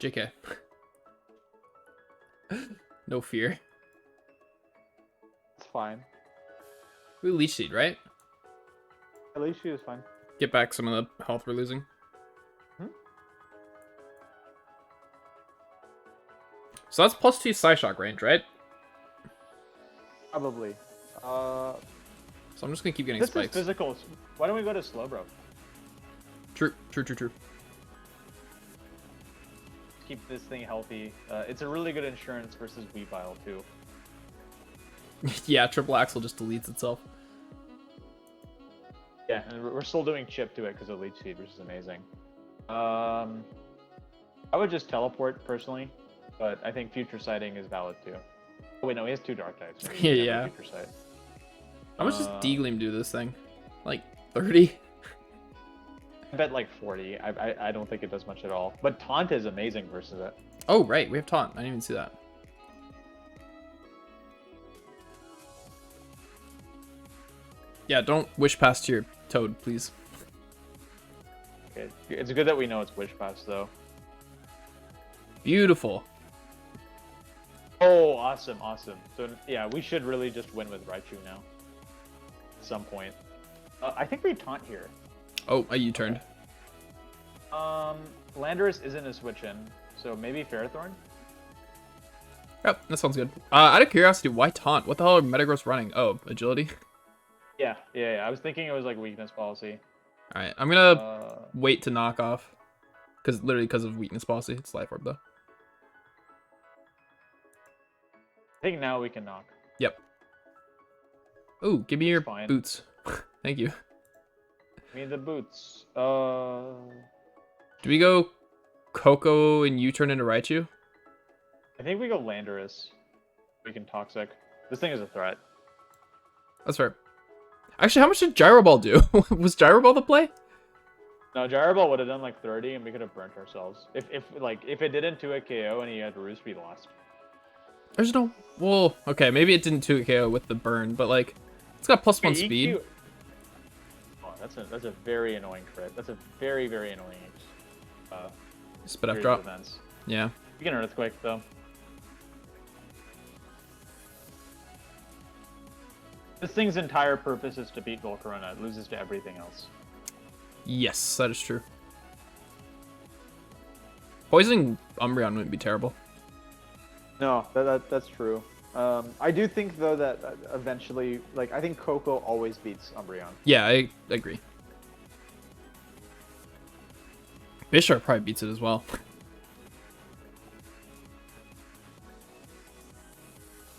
[SPEAKER 1] JK. No fear.
[SPEAKER 2] It's fine.
[SPEAKER 1] We Leech Seed, right?
[SPEAKER 2] Leech Seed is fine.
[SPEAKER 1] Get back some of the health we're losing. So that's +2 Psyshock range, right?
[SPEAKER 2] Probably.
[SPEAKER 1] So I'm just gonna keep getting
[SPEAKER 2] this
[SPEAKER 1] spikes.
[SPEAKER 2] This is physical. Why don't we go to Slowbro?
[SPEAKER 1] True.
[SPEAKER 2] Keep this thing healthy. It's a really good insurance versus Weavile too.
[SPEAKER 1] Yeah, Triple Axle just deletes itself.
[SPEAKER 2] Yeah, and we're still doing chip to it because of Leech Seed, which is amazing. I would just teleport personally, but I think Future Sighting is valid too. Oh wait, no, he has 2 Dark types. So
[SPEAKER 1] Yeah.
[SPEAKER 2] Future Sight.
[SPEAKER 1] How much does D-Gleam do this thing? Like 30?
[SPEAKER 2] I bet like 40. I don't think it does much at all. But Taunt is amazing versus it.
[SPEAKER 1] Oh, right. We have Taunt. I didn't even see that. Yeah, don't wish past your Toad, please.
[SPEAKER 2] Okay. It's good that we know it's Wish Pass, though.
[SPEAKER 1] Beautiful.
[SPEAKER 2] Oh, awesome. So, yeah, we should really just win with Raichu now. At some point. I think we Taunt here.
[SPEAKER 1] Oh, I U-turned.
[SPEAKER 2] Landorus isn't a switch-in, so maybe Ferrothorn?
[SPEAKER 1] Yep, that sounds good. Out of curiosity, why Taunt? What the hell are Metagross running? Oh, Agility?
[SPEAKER 2] Yeah. I was thinking it was like weakness policy.
[SPEAKER 1] All right, I'm gonna
[SPEAKER 2] Uh,
[SPEAKER 1] wait to knock off, because of weakness policy. It's life orb though.
[SPEAKER 2] I think now we can knock.
[SPEAKER 1] Yep. Ooh, give me your
[SPEAKER 2] Fine.
[SPEAKER 1] boots. Thank you.
[SPEAKER 2] Give me the boots.
[SPEAKER 1] Do we go Coco and you turn into Raichu?
[SPEAKER 2] I think we go Landorus. We can Toxic. This thing is a threat.
[SPEAKER 1] That's fair. Actually, how much did Gyro Ball do? Was Gyro Ball the play?
[SPEAKER 2] No, Gyro Ball would have done like 30 and we could have burnt ourselves. If it didn't 2-hit KO and he had Roost, we lost.
[SPEAKER 1] There's no... Well, okay, maybe it didn't 2 KO with the burn, but like, it's got +1 speed.
[SPEAKER 2] Oh, that's a very annoying crit. That's a very annoying
[SPEAKER 1] Spit up
[SPEAKER 2] series of
[SPEAKER 1] drop.
[SPEAKER 2] events.
[SPEAKER 1] Yeah.
[SPEAKER 2] We can Earthquake though. This thing's entire purpose is to beat Volcarona. It loses to everything else.
[SPEAKER 1] Yes, that is true. Poisoning Umbreon wouldn't be terrible.
[SPEAKER 3] No, that's true. I do think though that eventually, like, I think Coco always beats Umbreon.
[SPEAKER 1] Yeah, I agree. Bisharp probably beats it as well.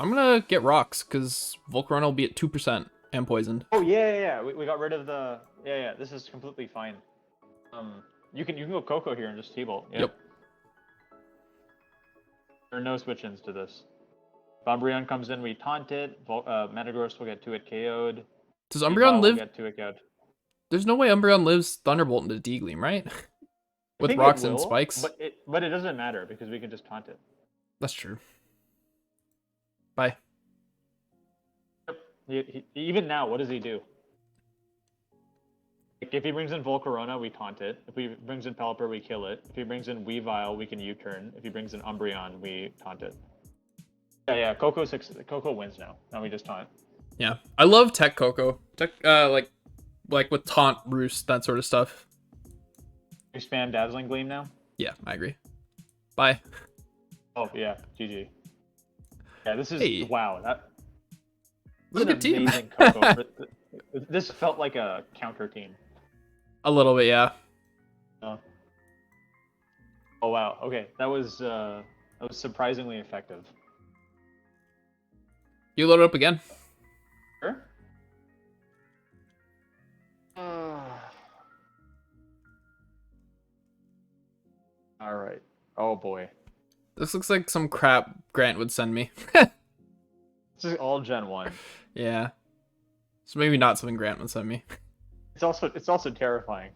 [SPEAKER 1] I'm gonna get rocks because Volcarona will be at 2% and poisoned.
[SPEAKER 2] Oh yeah. We got rid of the This is completely fine. You can go Coco here and just T-Bolt.
[SPEAKER 1] Yep.
[SPEAKER 2] There are no switch-ins to this. If Umbreon comes in, we taunt it. Metagross will get 2-hit KO'd.
[SPEAKER 1] Does Umbreon live?
[SPEAKER 2] Get 2-hit KO'd.
[SPEAKER 1] There's no way Umbreon lives Thunderbolt into Deagleam, right? With rocks and spikes.
[SPEAKER 2] But it doesn't matter because we can just taunt it.
[SPEAKER 1] That's true. Bye.
[SPEAKER 2] Even now, what does he do? Like, if he brings in Volcarona, we taunt it. If he brings in Pelipper, we kill it. If he brings in Weavile, we can U-turn. If he brings in Umbreon, we taunt it. Yeah. Coco wins now. Now we just taunt.
[SPEAKER 1] Yeah, I love Tech Coco. Tech, like with taunt, roost, that sort of stuff.
[SPEAKER 2] You spam Dazzling Gleam now?
[SPEAKER 1] Yeah, I agree. Bye.
[SPEAKER 2] Oh yeah, GG. Yeah, this is wow.
[SPEAKER 1] This is a good team.
[SPEAKER 2] Amazing Coco. This felt like a counter team.
[SPEAKER 1] A little bit, yeah.
[SPEAKER 2] Oh wow. Okay, that was surprisingly effective.
[SPEAKER 1] You load it up again.
[SPEAKER 2] Sure. All right. Oh boy.
[SPEAKER 1] This looks like some crap Grant would send me.
[SPEAKER 2] This is all Gen 1.
[SPEAKER 1] Yeah. So maybe not something Grant would send me.
[SPEAKER 2] It's also terrifying.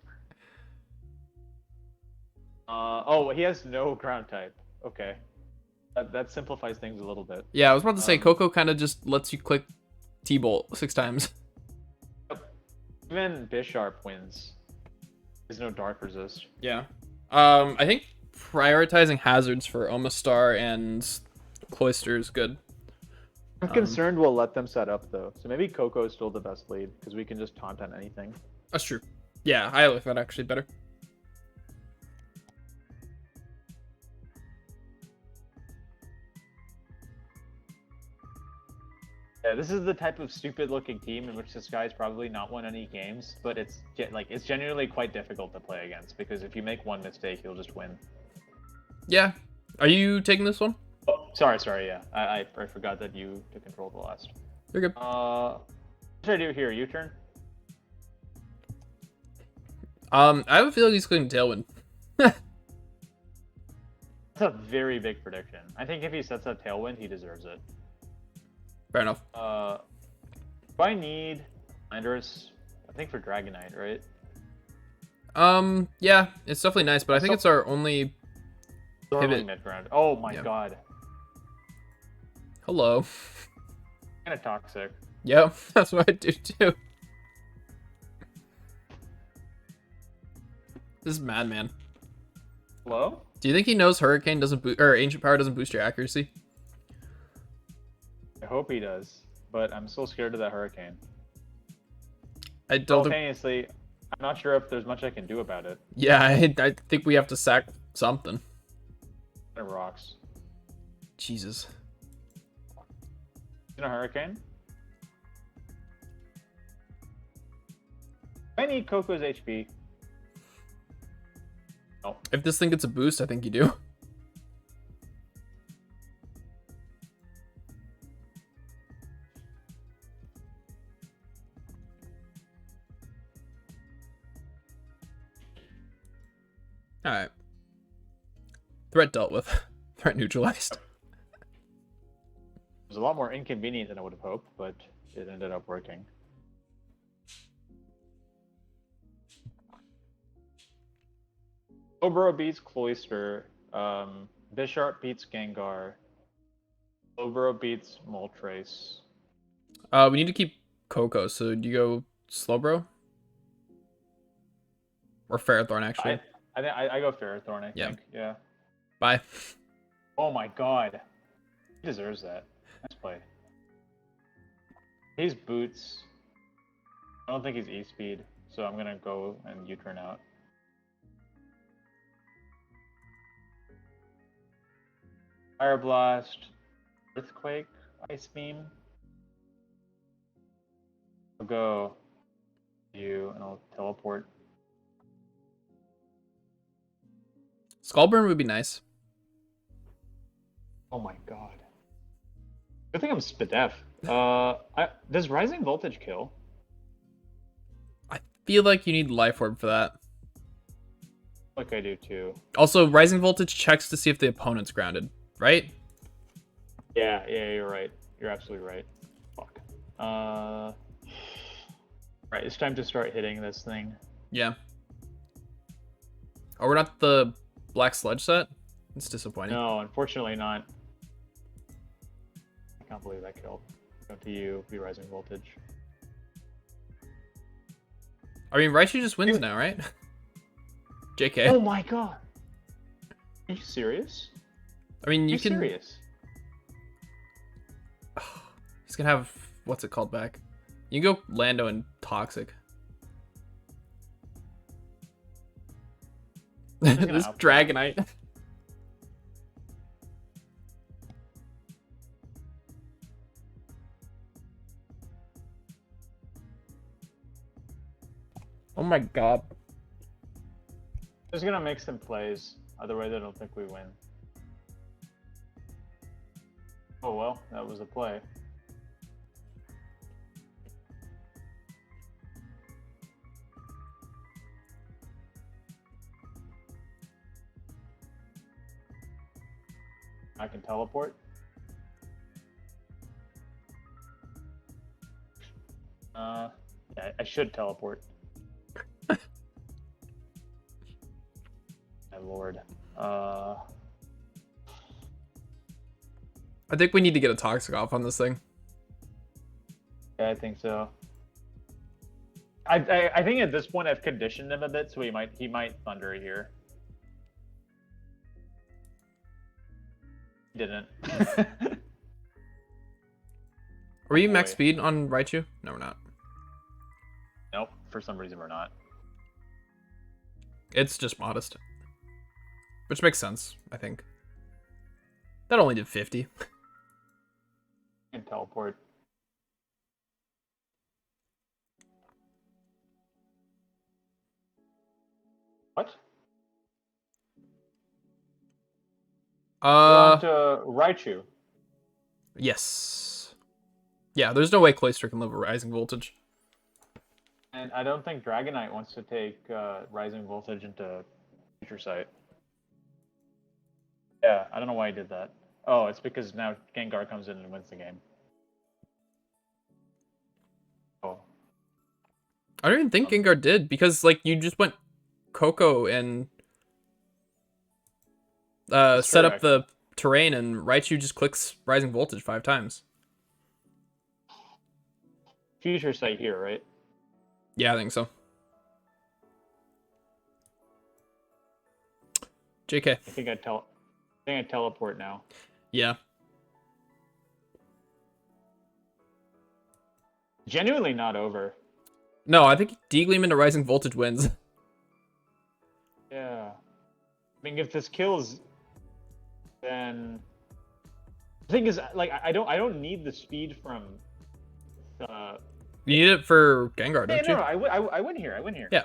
[SPEAKER 2] Oh, he has no ground type. Okay. That simplifies things a little bit.
[SPEAKER 1] Yeah, I was about to say Coco kind of just lets you click T-Bolt 6 times.
[SPEAKER 2] Even Bisharp wins. There's no dark resist.
[SPEAKER 1] Yeah. I think prioritizing hazards for Omastar and Cloyster is good.
[SPEAKER 3] I'm concerned we'll let them set up though, so maybe Coco is still the best lead because we can just taunt on anything.
[SPEAKER 1] That's true. Yeah, I like that actually better.
[SPEAKER 2] Yeah, this is the type of stupid-looking team in which this guy's probably not won any games, but it's genuinely quite difficult to play against because if you make one mistake, he'll just win.
[SPEAKER 1] Yeah. Are you taking this one?
[SPEAKER 2] Oh, sorry. Yeah, I forgot that you took control of the last.
[SPEAKER 1] You're good.
[SPEAKER 2] What should I do here? U-turn?
[SPEAKER 1] I have a feeling he's going Tailwind.
[SPEAKER 2] That's a very big prediction. I think if he sets up Tailwind, he deserves it.
[SPEAKER 1] Fair enough.
[SPEAKER 2] Do I need Landorus? I think for Dragonite, right?
[SPEAKER 1] Yeah, it's definitely nice, but I think it's our only pivot.
[SPEAKER 2] Mid-ground. Oh my god.
[SPEAKER 1] Hello.
[SPEAKER 2] Kind of toxic.
[SPEAKER 1] Yep, that's what I do too. This is Madman.
[SPEAKER 2] Hello?
[SPEAKER 1] Do you think he knows Hurricane doesn't boost, or Ancient Power doesn't boost your accuracy?
[SPEAKER 2] I hope he does, but I'm still scared of that Hurricane.
[SPEAKER 1] I don't.
[SPEAKER 2] Simultaneously, I'm not sure if there's much I can do about it.
[SPEAKER 1] Yeah, I think we have to sack something.
[SPEAKER 2] It rocks.
[SPEAKER 1] Jesus.
[SPEAKER 2] In a Hurricane? I need Coco's HP. Oh.
[SPEAKER 1] If this thing gets a boost, I think you do. Alright. Threat dealt with. Threat neutralized.
[SPEAKER 2] It was a lot more inconvenient than I would have hoped, but it ended up working. Obro beats Cloyster. Bisharp beats Gengar. Obro beats Moltres.
[SPEAKER 1] We need to keep Coco, so do you go Slowbro? Or Ferrothorn, actually.
[SPEAKER 2] I go Ferrothorn, I think. Yeah.
[SPEAKER 1] Bye.
[SPEAKER 2] Oh my god. He deserves that. Nice play. He's Boots. I don't think he's E-Speed, so I'm gonna go and U-turn out. Fire Blast. Earthquake. Ice Beam. I'll go you and I'll teleport.
[SPEAKER 1] Skullburn would be nice.
[SPEAKER 2] Oh my god. I think I'm Spadef. Does Rising Voltage kill?
[SPEAKER 1] I feel like you need Life Orb for that.
[SPEAKER 2] Like I do too.
[SPEAKER 1] Also, Rising Voltage checks to see if the opponent's grounded, right?
[SPEAKER 2] Yeah, you're right. You're absolutely right. Fuck. Right, it's time to start hitting this thing.
[SPEAKER 1] Yeah. Oh, we're not the Black Sludge set? It's disappointing.
[SPEAKER 2] No, unfortunately not. I can't believe that killed. Go to you, be Rising Voltage.
[SPEAKER 1] I mean, Raichu just wins now, right? JK.
[SPEAKER 2] Oh my god! Are you serious?
[SPEAKER 1] I mean, you
[SPEAKER 2] Are you
[SPEAKER 1] can...
[SPEAKER 2] serious?
[SPEAKER 1] He's gonna have... What's it called back? You can go Lando and Toxic. This Dragonite. Oh my god.
[SPEAKER 2] Just gonna make some plays. Otherwise, I don't think we win. Oh well, that was a play. I can teleport. Yeah, I should teleport. My lord.
[SPEAKER 1] I think we need to get a Toxic off on this thing.
[SPEAKER 2] Yeah, I think so. I think at this point I've conditioned him a bit, so he might Thunder here. He didn't.
[SPEAKER 1] Are we
[SPEAKER 2] boy.
[SPEAKER 1] max speed on Raichu? No, we're not.
[SPEAKER 2] Nope, for some reason we're not.
[SPEAKER 1] It's just modest. Which makes sense, I think. That only did 50.
[SPEAKER 2] And teleport. What? You want Raichu?
[SPEAKER 1] Yes. Yeah, there's no way Cloyster can live a Rising Voltage.
[SPEAKER 2] And I don't think Dragonite wants to take Rising Voltage into Future Sight. Yeah, I don't know why he did that. Oh, it's because now Gengar comes in and wins the game. Oh.
[SPEAKER 1] I don't even think Gengar did, because, like, you just went Coco and set up the terrain, and Raichu just clicks Rising Voltage 5 times.
[SPEAKER 2] Future Sight here, right?
[SPEAKER 1] Yeah, I think so. JK.
[SPEAKER 2] I think I teleport now.
[SPEAKER 1] Yeah.
[SPEAKER 2] Genuinely not over.
[SPEAKER 1] No, I think D-Gleam into Rising Voltage wins.
[SPEAKER 2] Yeah. I mean, if this kills, then the thing is, like, I don't need the speed from
[SPEAKER 1] You need it for Gengar,
[SPEAKER 2] Hey,
[SPEAKER 1] don't
[SPEAKER 2] no,
[SPEAKER 1] you?
[SPEAKER 2] no, I win here. I win here.
[SPEAKER 1] Yeah.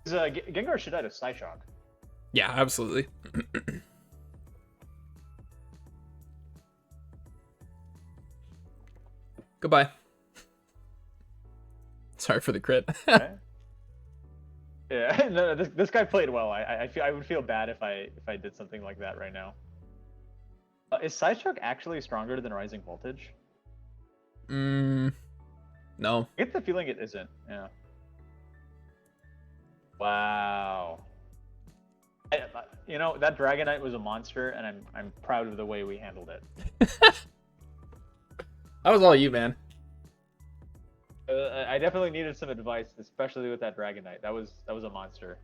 [SPEAKER 2] 'Cause, Gengar should have a Psyshock.
[SPEAKER 1] Yeah, absolutely. Goodbye. Sorry for the crit.
[SPEAKER 2] Okay. Yeah, no, this guy played well. I would feel bad if I did something like that right now. Is Psyshock actually stronger than Rising Voltage?
[SPEAKER 1] No.
[SPEAKER 2] I get the feeling it isn't. Yeah. Wow. You know, that Dragonite was a monster, and I'm proud of the way we handled it.
[SPEAKER 1] That was all you, man.
[SPEAKER 2] I definitely needed some advice, especially with that Dragonite. That was a monster.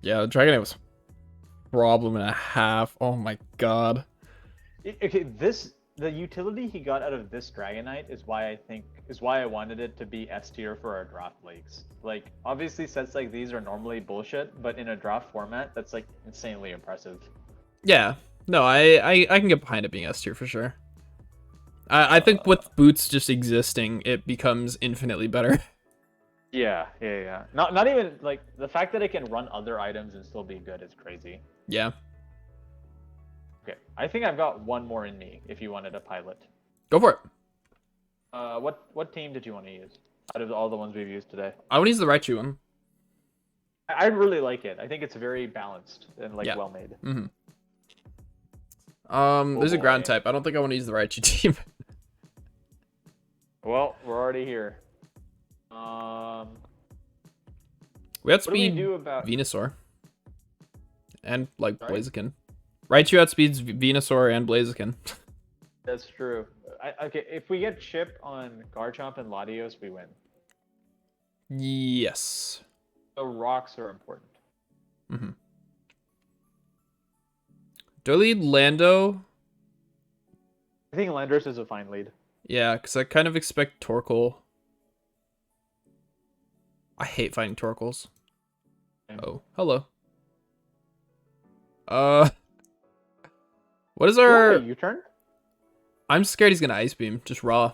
[SPEAKER 1] Yeah, Dragonite was problem and a half. Oh my god.
[SPEAKER 2] Okay, the utility he got out of this Dragonite is why I wanted it to be S tier for our draft leagues. Like, obviously sets like these are normally bullshit, but in a draft format, that's like insanely impressive.
[SPEAKER 1] Yeah. No, I can get behind it being S tier for sure. I think with boots just existing, it becomes infinitely better.
[SPEAKER 2] Yeah. Not even like the fact that it can run other items and still be good is crazy.
[SPEAKER 1] Yeah.
[SPEAKER 2] Okay, I think I've got one more in me. If you wanted a pilot,
[SPEAKER 1] Go for it.
[SPEAKER 2] what team did you want to use out of all the ones we've used today?
[SPEAKER 1] I want to use the Raichu one.
[SPEAKER 2] I really like it. I think it's very balanced and like
[SPEAKER 1] Yeah.
[SPEAKER 2] well made.
[SPEAKER 1] Mm-hmm. There's a ground type. I don't think I want to use the Raichu team.
[SPEAKER 2] Well, we're already here.
[SPEAKER 1] We had
[SPEAKER 2] What do we
[SPEAKER 1] speed
[SPEAKER 2] do about?
[SPEAKER 1] Venusaur. And like
[SPEAKER 2] Sorry?
[SPEAKER 1] Blaziken. Raichu outspeeds Venusaur and Blaziken.
[SPEAKER 2] That's true. Okay, if we get chip on Garchomp and Latios, we win.
[SPEAKER 1] Yes.
[SPEAKER 2] The rocks are important.
[SPEAKER 1] Mm-hmm. Do I lead Lando?
[SPEAKER 2] I think Landorus is a fine lead.
[SPEAKER 1] Yeah, because I kind of expect Torkoal. I hate fighting Torkoals. Oh, hello. What is our...
[SPEAKER 3] U-turn?
[SPEAKER 1] I'm scared he's gonna Ice Beam, just raw.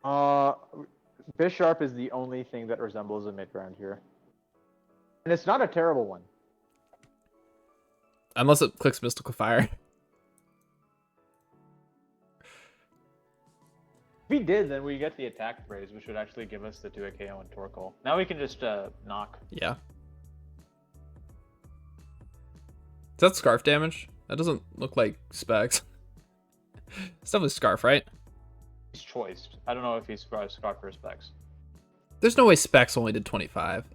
[SPEAKER 3] Bisharp is the only thing that resembles a mid-ground here. And it's not a terrible one.
[SPEAKER 1] Unless it clicks Mystical Fire.
[SPEAKER 2] If we did, then we get the attack praise, which would actually give us the 2 KO and Torkoal. Now we can just knock.
[SPEAKER 1] Yeah. Is that Scarf damage? That doesn't look like Specs. It's definitely Scarf, right?
[SPEAKER 2] He's choiced. I don't know if he's Scarf or Specs.
[SPEAKER 1] There's no way Specs only did 25.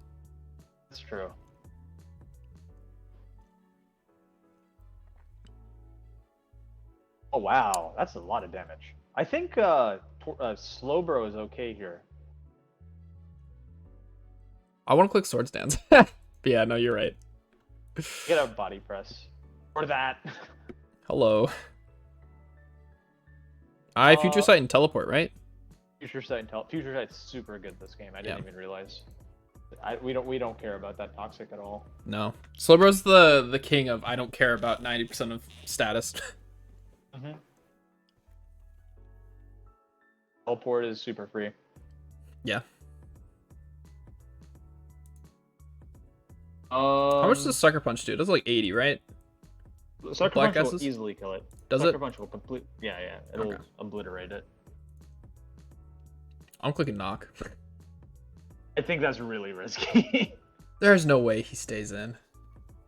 [SPEAKER 2] That's true. Oh wow, that's a lot of damage. I think Slowbro is okay here.
[SPEAKER 1] I want to click Swords Dance. But yeah, no, you're right.
[SPEAKER 2] Get a body press. Or that.
[SPEAKER 1] Hello. I Future Sight and Teleport, right?
[SPEAKER 2] Future Sight's super good this game. I didn't even realize. We don't care about that toxic at all.
[SPEAKER 1] No. Slowbro's the king of I don't care about 90% of status.
[SPEAKER 2] Mm-hmm. Teleport is super free.
[SPEAKER 1] Yeah. How much does Sucker Punch do? It does like 80, right?
[SPEAKER 2] Sucker
[SPEAKER 1] Black
[SPEAKER 2] Punch will
[SPEAKER 1] S's?
[SPEAKER 2] easily kill it.
[SPEAKER 1] Does
[SPEAKER 2] Sucker
[SPEAKER 1] it?
[SPEAKER 2] Punch will complete. Yeah. It'll
[SPEAKER 1] Okay.
[SPEAKER 2] obliterate it.
[SPEAKER 1] I'm clicking Knock.
[SPEAKER 2] I think that's really risky.
[SPEAKER 1] There's no way he stays in.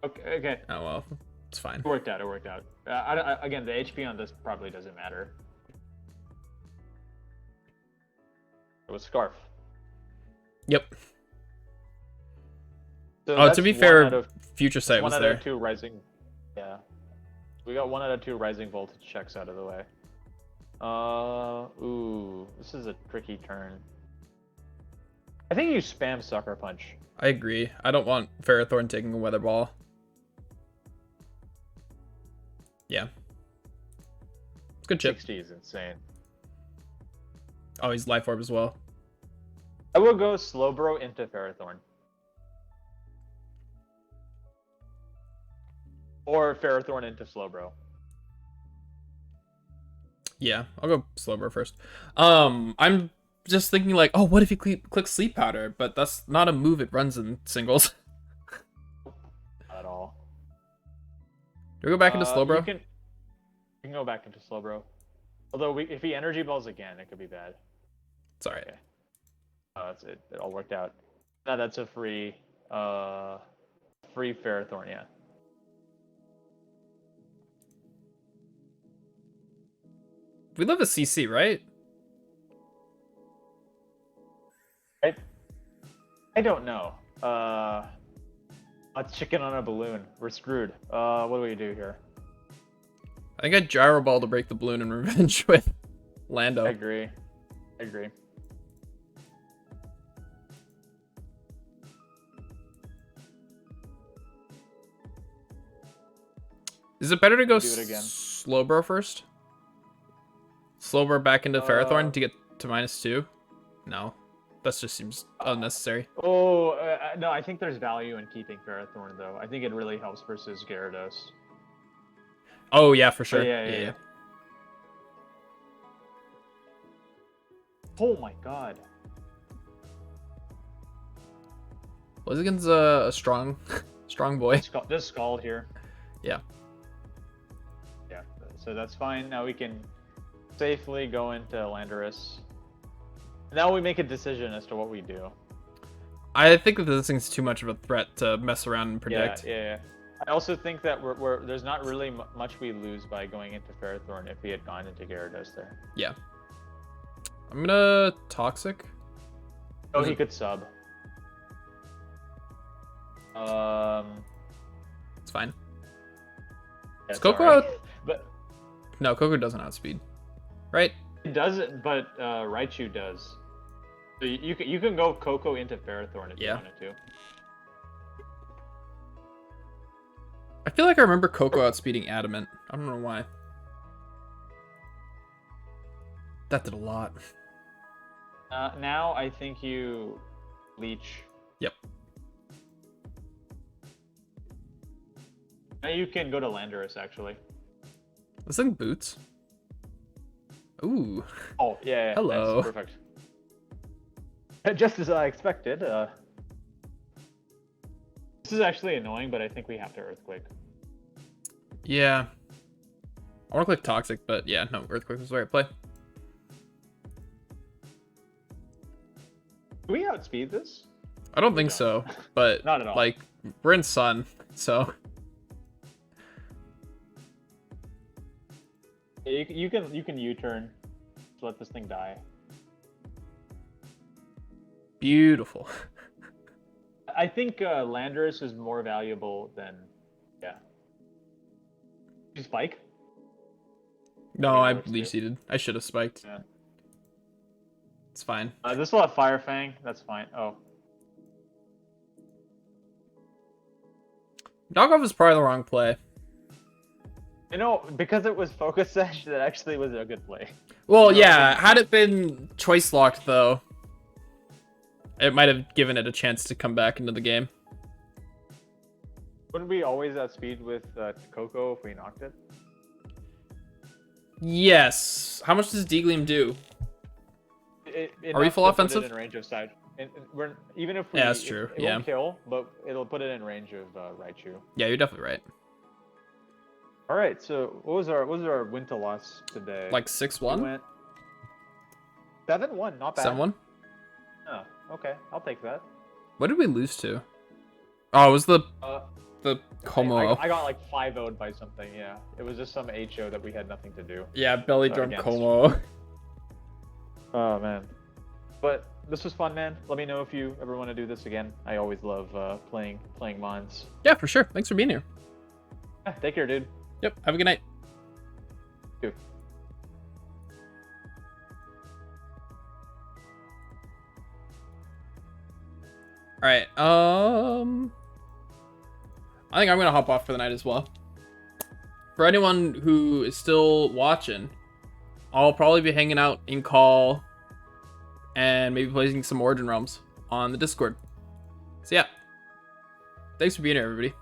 [SPEAKER 2] Okay.
[SPEAKER 1] Oh well, it's fine.
[SPEAKER 2] It worked out. Again, the HP on this probably doesn't matter. It was Scarf.
[SPEAKER 1] Yep.
[SPEAKER 2] So
[SPEAKER 1] Oh,
[SPEAKER 2] that's
[SPEAKER 1] to be
[SPEAKER 2] one
[SPEAKER 1] fair,
[SPEAKER 2] out of-
[SPEAKER 1] Future Sight was
[SPEAKER 2] one out
[SPEAKER 1] there.
[SPEAKER 2] of 2 rising. Yeah. We got 1 out of 2 rising voltage checks out of the way. Ooh, this is a tricky turn. I think you spam Sucker Punch.
[SPEAKER 1] I agree. I don't want Ferrothorn taking a Weather Ball. Yeah. It's good chip.
[SPEAKER 2] 60 is insane.
[SPEAKER 1] Oh, he's Life Orb as well.
[SPEAKER 2] I will go Slowbro into Ferrothorn. Or Ferrothorn into Slowbro.
[SPEAKER 1] Yeah, I'll go Slowbro first. I'm just thinking like, oh, what if you click Sleep Powder? But that's not a move. It runs in singles.
[SPEAKER 2] Not at all.
[SPEAKER 1] Do we go back into Slowbro?
[SPEAKER 2] You can go back into Slowbro. Although if he Energy Balls again, it could be bad.
[SPEAKER 1] It's alright.
[SPEAKER 2] Okay. Oh, that's it. It all worked out. Now that's a free Ferrothorn, yeah.
[SPEAKER 1] We love a CC, right?
[SPEAKER 2] I don't know. Let's chicken on a balloon. We're screwed. What do we do here?
[SPEAKER 1] I think I'd Gyro Ball to break the balloon and revenge with Lando.
[SPEAKER 2] I agree.
[SPEAKER 1] Is it better to go
[SPEAKER 2] Do it again.
[SPEAKER 1] Slowbro first? Slowbro back into Ferrothorn to get to -2? No. That just seems unnecessary.
[SPEAKER 2] Oh, no, I think there's value in keeping Ferrothorn, though. I think it really helps versus Gyarados.
[SPEAKER 1] Oh, yeah, for sure.
[SPEAKER 2] Yeah. Oh my god.
[SPEAKER 1] Blaziken's a strong boy.
[SPEAKER 2] Just Scald here.
[SPEAKER 1] Yeah.
[SPEAKER 2] Yeah, so that's fine. Now we can safely go into Landorus. Now we make a decision as to what we do.
[SPEAKER 1] I think that this thing's too much of a threat to mess around and predict.
[SPEAKER 2] Yeah. I also think that there's not really much we lose by going into Ferrothorn if we had gone into Gyarados there.
[SPEAKER 1] Yeah. I'm gonna Toxic.
[SPEAKER 2] Oh, he could sub.
[SPEAKER 1] It's fine.
[SPEAKER 2] Yeah,
[SPEAKER 1] Is Coco
[SPEAKER 2] sorry.
[SPEAKER 1] out?
[SPEAKER 2] But
[SPEAKER 1] No, Coco doesn't outspeed. Right?
[SPEAKER 2] it doesn't, but Raichu does. So you can go Coco into Ferrothorn if you wanted to.
[SPEAKER 1] I feel like I remember Coco outspeeding Adamant. I don't know why. That did a lot.
[SPEAKER 2] Now I think you Leech.
[SPEAKER 1] Yep.
[SPEAKER 2] Now you can go to Landorus, actually.
[SPEAKER 1] This thing boots. Ooh.
[SPEAKER 2] Oh, yeah.
[SPEAKER 1] Hello.
[SPEAKER 2] That's perfect. Just as I expected. This is actually annoying, but I think we have to Earthquake.
[SPEAKER 1] Yeah. I want to click Toxic, but yeah, no, Earthquake was the right play.
[SPEAKER 2] Do we outspeed this?
[SPEAKER 1] I don't think so, but
[SPEAKER 2] Not at all.
[SPEAKER 1] like, we're in Sun, so...
[SPEAKER 2] Yeah, you can U-turn to let this thing die.
[SPEAKER 1] Beautiful.
[SPEAKER 2] I think Landorus is more valuable than... Yeah. You spike?
[SPEAKER 1] No,
[SPEAKER 2] Yeah,
[SPEAKER 1] I
[SPEAKER 2] works
[SPEAKER 1] leech
[SPEAKER 2] too.
[SPEAKER 1] seeded. I should have spiked.
[SPEAKER 2] Yeah.
[SPEAKER 1] It's fine.
[SPEAKER 2] This will have Fire Fang. That's fine. Oh.
[SPEAKER 1] Knockoff is probably the wrong play.
[SPEAKER 2] You know, because it was Focus Sash, that actually was a good play.
[SPEAKER 1] Well,
[SPEAKER 2] No,
[SPEAKER 1] yeah, had it been choice locked, though, it might have given it a chance to come back into the game.
[SPEAKER 2] Wouldn't we always outspeed with Coco if we knocked it?
[SPEAKER 1] Yes. How much does D-Gleam do?
[SPEAKER 2] It
[SPEAKER 1] Are we
[SPEAKER 2] knocks
[SPEAKER 1] full
[SPEAKER 2] to
[SPEAKER 1] offensive?
[SPEAKER 2] Put it in range of side. And we're, even if we,
[SPEAKER 1] Yeah, that's true.
[SPEAKER 2] It
[SPEAKER 1] Yeah.
[SPEAKER 2] won't kill, but it'll put it in range of Raichu.
[SPEAKER 1] Yeah, you're definitely right.
[SPEAKER 2] All right. So what was our win to loss today?
[SPEAKER 1] Like
[SPEAKER 2] We
[SPEAKER 1] 6-1?
[SPEAKER 2] went 7-1. Not bad.
[SPEAKER 1] 7-1?
[SPEAKER 2] Oh, okay. I'll take that.
[SPEAKER 1] What did we lose to? Oh, it was the
[SPEAKER 2] I
[SPEAKER 1] Como.
[SPEAKER 2] got like 5-0'd by something. Yeah, it was just some HO that we had nothing to do.
[SPEAKER 1] Yeah, belly drum
[SPEAKER 2] against.
[SPEAKER 1] Como.
[SPEAKER 2] Oh man, but this was fun, man. Let me know if you ever want to do this again. I always love playing Mons.
[SPEAKER 1] Yeah, for sure. Thanks for being here.
[SPEAKER 2] Take care, dude.
[SPEAKER 1] Yep, have a good night.
[SPEAKER 2] You.
[SPEAKER 1] Alright, I think I'm gonna hop off for the night as well. For anyone who is still watching, I'll probably be hanging out in call and maybe playing some Origin Realms on the Discord. So yeah, thanks for being here, everybody.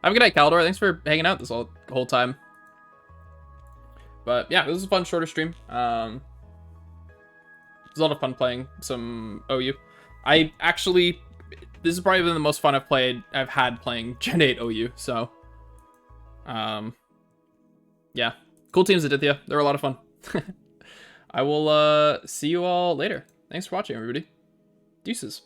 [SPEAKER 1] Have a good night, Caldor. Thanks for hanging out this whole time. But yeah, this was a fun, shorter stream. It was a lot of fun playing some OU. This has probably been the most fun I've had playing Gen 8 OU. So, yeah, cool teams, Aditya. They were a lot of fun. I will see you all later. Thanks for watching, everybody. Deuces.